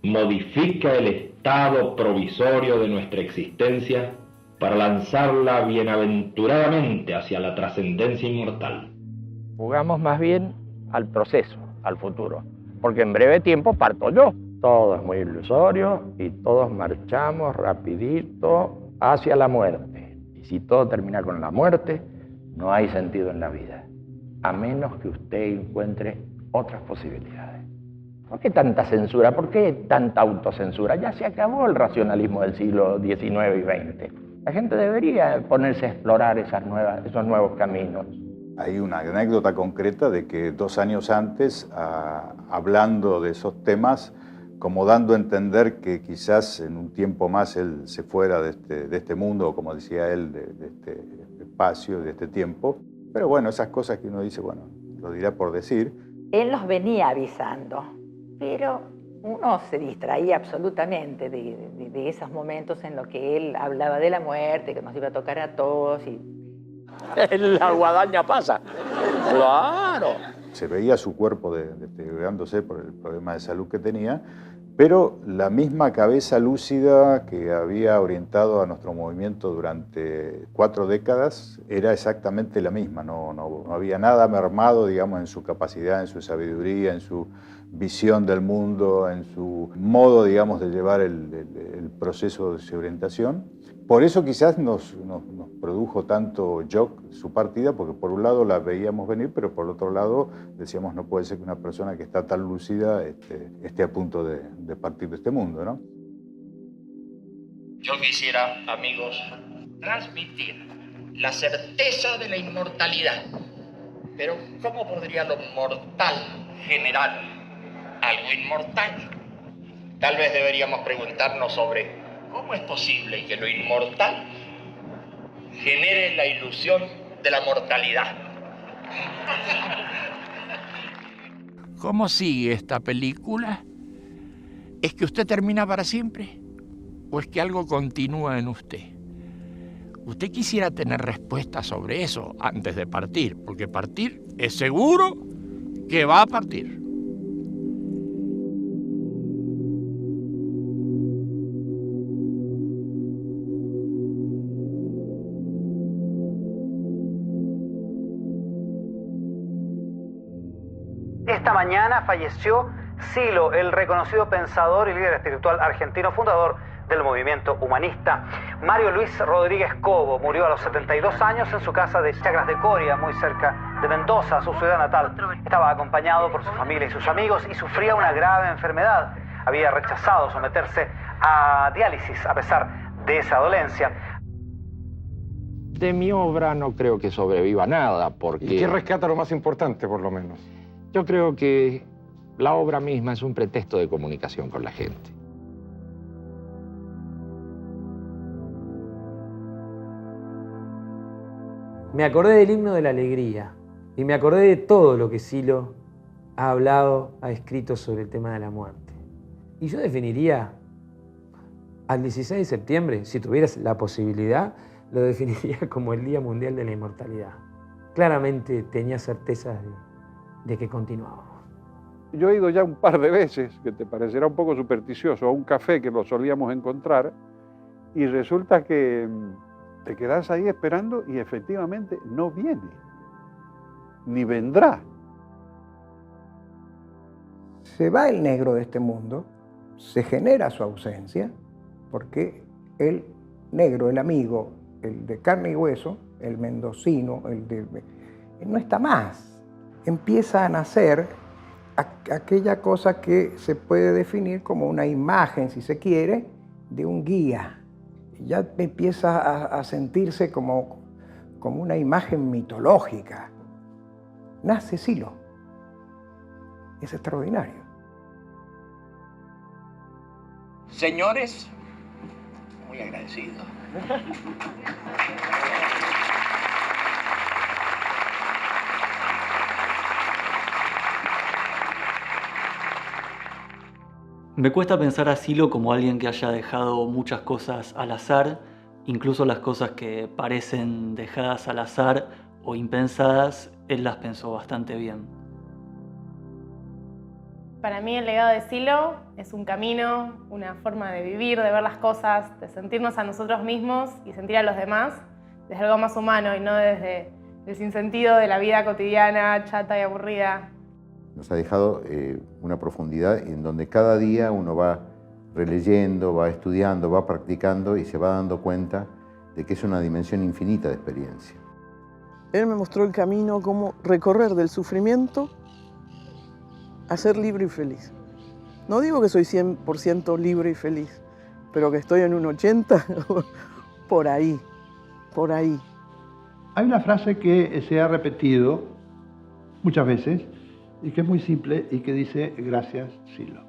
modifica el estado provisorio de nuestra existencia para lanzarla bienaventuradamente hacia la trascendencia inmortal. Jugamos más bien al proceso, al futuro, porque en breve tiempo parto yo. Todo es muy ilusorio y todos marchamos rapidito hacia la muerte. Y si todo termina con la muerte, no hay sentido en la vida, a menos que usted encuentre otras posibilidades. ¿Por qué tanta censura? ¿Por qué tanta autocensura? Ya se acabó el racionalismo del siglo XIX y XX. La gente debería ponerse a explorar esos nuevos caminos. Hay una anécdota concreta de que 2 años antes, hablando de esos temas, como dando a entender que quizás en un tiempo más él se fuera de este mundo, o como decía él, de este espacio, de este tiempo. Pero bueno, esas cosas que uno dice, bueno, lo dirá por decir. Él nos venía avisando, pero uno se distraía absolutamente de esos momentos en los que él hablaba de la muerte, que nos iba a tocar a todos. Y... La guadaña pasa. Claro. Se veía su cuerpo deteriorándose por el problema de salud que tenía, pero la misma cabeza lúcida que había orientado a nuestro movimiento durante 4 décadas era exactamente la misma. No había nada mermado, digamos, en su capacidad, en su sabiduría, en su visión del mundo, en su modo, digamos, de llevar el proceso de orientación. Por eso quizás nos produjo tanto shock su partida, porque por un lado la veíamos venir, pero por otro lado decíamos, no puede ser que una persona que está tan lúcida esté a punto de partir de este mundo, ¿no? Yo quisiera, amigos, transmitir la certeza de la inmortalidad. Pero ¿cómo podría lo mortal generar algo inmortal? Tal vez deberíamos preguntarnos sobre ¿cómo es posible que lo inmortal genere la ilusión de la mortalidad? ¿Cómo sigue esta película? ¿Es que usted termina para siempre? ¿O es que algo continúa en usted? Usted quisiera tener respuestas sobre eso antes de partir, porque partir es seguro que va a partir. Esta mañana falleció Silo, el reconocido pensador y líder espiritual argentino, fundador del movimiento humanista. Mario Luis Rodríguez Cobo murió a los 72 años en su casa de Chagras de Coria, muy cerca de Mendoza, su ciudad natal. Estaba acompañado por su familia y sus amigos y sufría una grave enfermedad. Había rechazado someterse a diálisis a pesar de esa dolencia. De mi obra no creo que sobreviva nada, porque... ¿Y qué rescata lo más importante, por lo menos? Yo creo que la obra misma es un pretexto de comunicación con la gente. Me acordé del himno de la alegría y me acordé de todo lo que Silo ha hablado, ha escrito sobre el tema de la muerte. Y yo definiría al 16 de septiembre, si tuvieras la posibilidad, lo definiría como el Día Mundial de la Inmortalidad. Claramente tenía certeza de que continuábamos. Yo he ido ya un par de veces, que te parecerá un poco supersticioso, a un café que lo solíamos encontrar, y resulta que te quedas ahí esperando y efectivamente no viene, ni vendrá. Se va el negro de este mundo, se genera su ausencia, porque el negro, el amigo, el de carne y hueso, el mendocino, no está más. Empieza a nacer aquella cosa que se puede definir como una imagen, si se quiere, de un guía. Ya empieza a sentirse como una imagen mitológica. Nace Silo. Es extraordinario. Señores, muy agradecido. Me cuesta pensar a Silo como alguien que haya dejado muchas cosas al azar, incluso las cosas que parecen dejadas al azar o impensadas, él las pensó bastante bien. Para mí el legado de Silo es un camino, una forma de vivir, de ver las cosas, de sentirnos a nosotros mismos y sentir a los demás desde algo más humano y no desde el sinsentido de la vida cotidiana, chata y aburrida. Nos ha dejado una profundidad en donde cada día uno va releyendo, va estudiando, va practicando y se va dando cuenta de que es una dimensión infinita de experiencia. Él me mostró el camino, cómo recorrer del sufrimiento a ser libre y feliz. No digo que soy 100% libre y feliz, pero que estoy en un 80%, por ahí, por ahí. Hay una frase que se ha repetido muchas veces y que es muy simple y que dice gracias, Silo.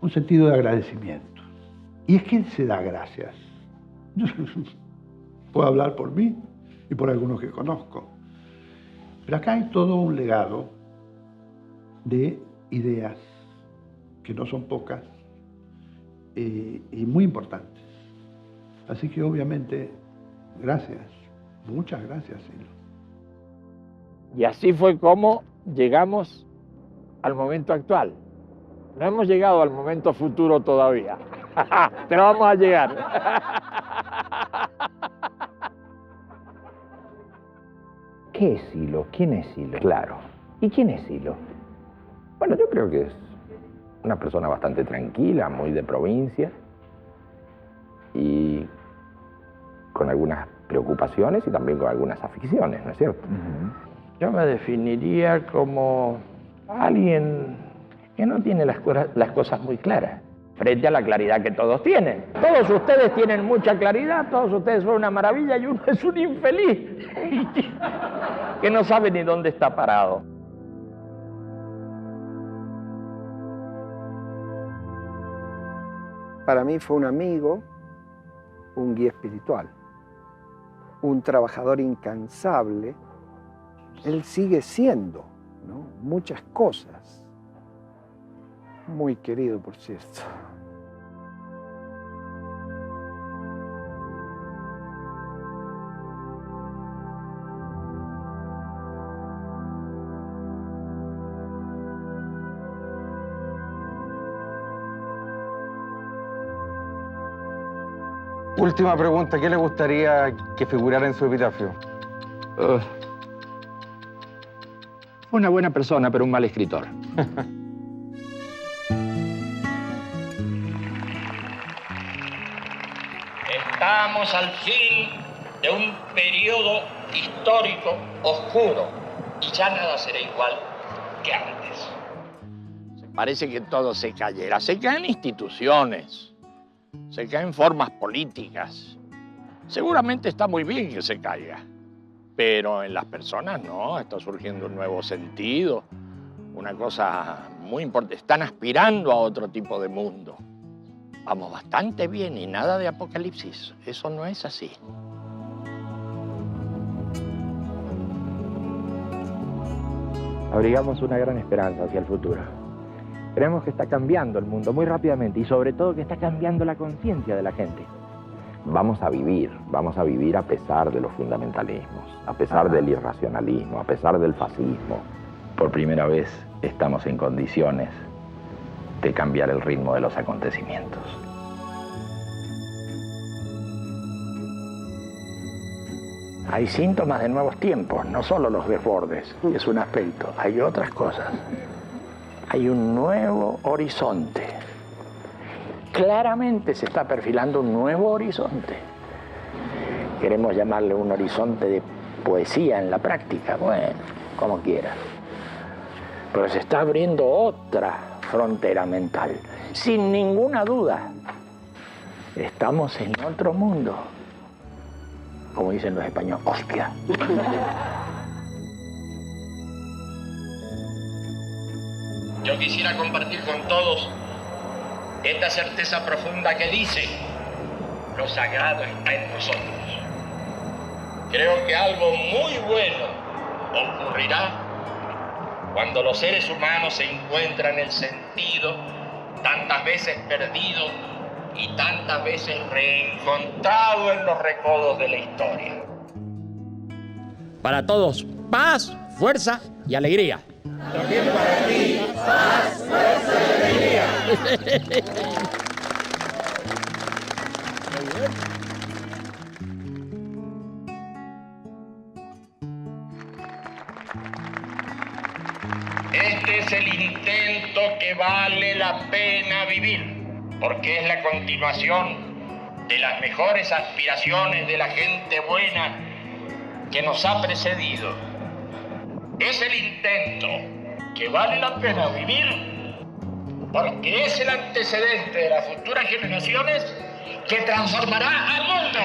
Un sentido de agradecimiento. ¿Y es quién se da gracias? Puedo hablar por mí y por algunos que conozco. Pero acá hay todo un legado de ideas que no son pocas y muy importantes. Así que obviamente, gracias, muchas gracias, Silo. Y así fue como llegamos al momento actual. No hemos llegado al momento futuro todavía, pero vamos a llegar. ¿Qué es Silo? ¿Quién es Silo? Claro. ¿Y quién es Silo? Bueno, yo creo que es una persona bastante tranquila, muy de provincia y con algunas preocupaciones y también con algunas aficiones, ¿no es cierto? Yo me definiría como alguien que no tiene las cosas muy claras, frente a la claridad que todos tienen. Todos ustedes tienen mucha claridad, todos ustedes son una maravilla y uno es un infeliz que no sabe ni dónde está parado. Para mí fue un amigo, un guía espiritual, un trabajador incansable. Él sigue siendo, ¿no?, muchas cosas. Muy querido, por cierto. Última pregunta, ¿qué le gustaría que figurara en su epitafio? Fue una buena persona, pero un mal escritor. Estamos al fin de un periodo histórico oscuro y ya nada será igual que antes. Parece que todo se cayera. Se caen instituciones, se caen formas políticas. Seguramente está muy bien que se caiga, pero en las personas no, está surgiendo un nuevo sentido, una cosa muy importante. Están aspirando a otro tipo de mundo. Vamos bastante bien y nada de apocalipsis. Eso no es así. Abrigamos una gran esperanza hacia el futuro. Creemos que está cambiando el mundo muy rápidamente y sobre todo que está cambiando la conciencia de la gente. Vamos a vivir a pesar de los fundamentalismos, a pesar del irracionalismo, a pesar del fascismo. Por primera vez estamos en condiciones de cambiar el ritmo de los acontecimientos. Hay síntomas de nuevos tiempos, no solo los desbordes, que es un aspecto, hay otras cosas. Hay un nuevo horizonte. Claramente se está perfilando un nuevo horizonte. Queremos llamarle un horizonte de poesía en la práctica, bueno, como quieras. Pero se está abriendo otra frontera mental, sin ninguna duda. Estamos en otro mundo, como dicen los españoles, hostia. Yo quisiera compartir con todos esta certeza profunda que dice: lo sagrado está en nosotros. Creo que algo muy bueno ocurrirá cuando los seres humanos se encuentran el sentido, tantas veces perdido y tantas veces reencontrado en los recodos de la historia. Para todos, paz, fuerza y alegría. También para ti, paz, fuerza y alegría. Este es el intento que vale la pena vivir, porque es la continuación de las mejores aspiraciones de la gente buena que nos ha precedido. Es el intento que vale la pena vivir, porque es el antecedente de las futuras generaciones que transformará al mundo.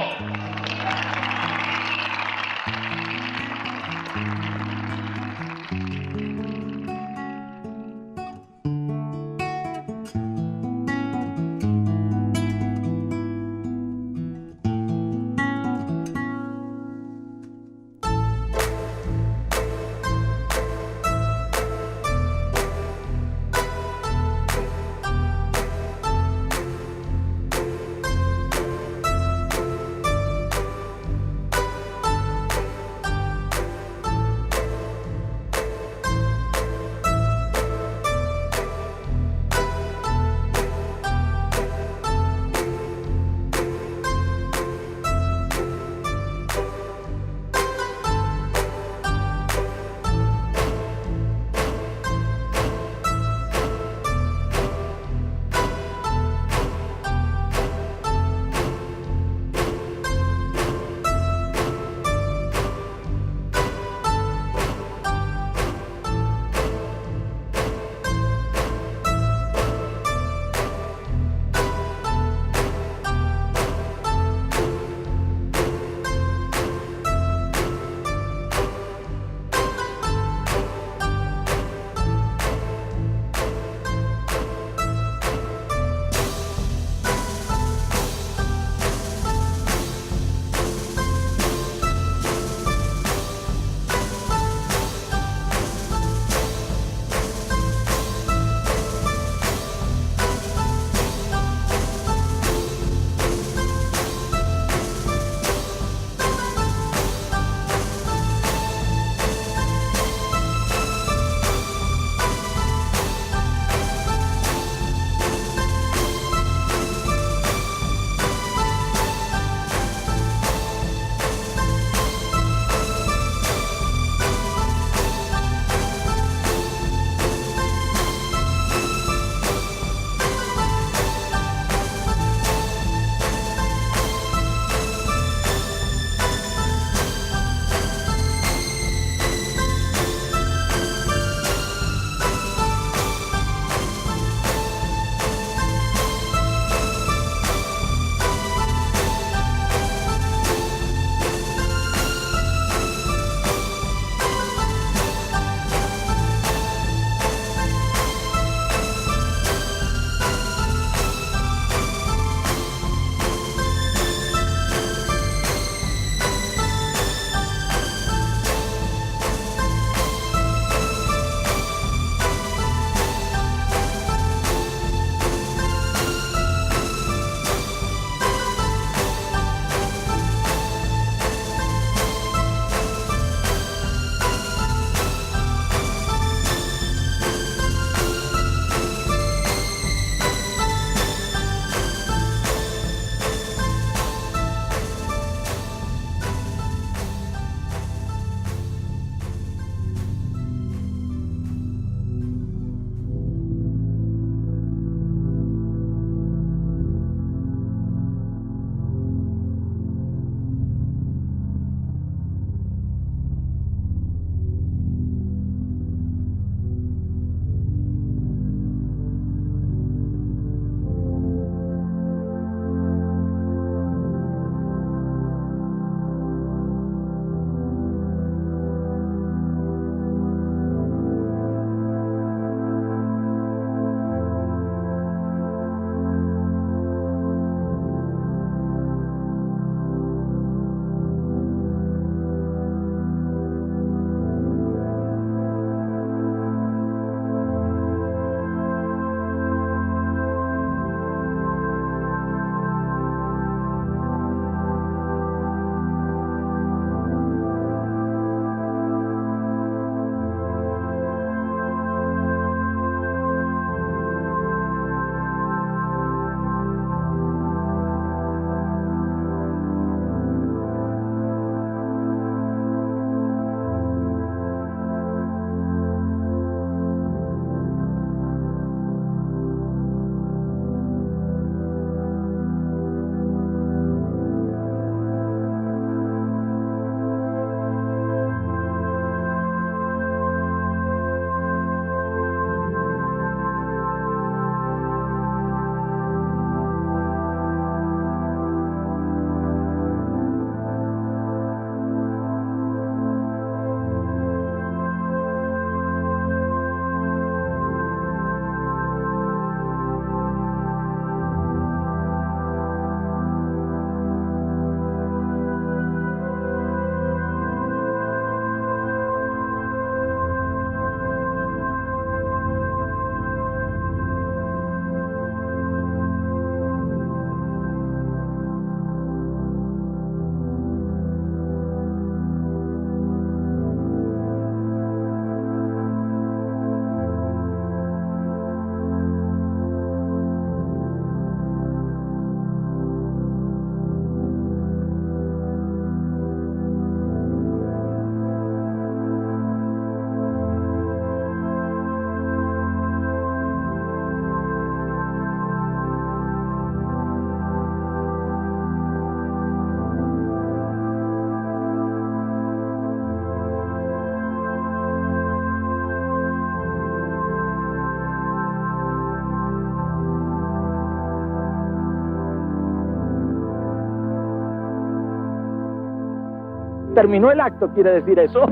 terminó el acto, quiere decir eso.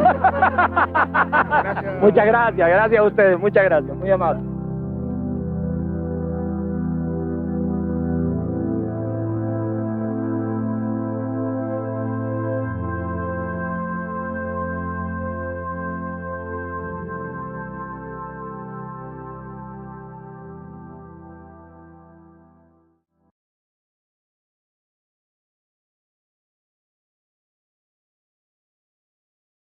Muchas gracias a ustedes, muchas gracias, muy amable.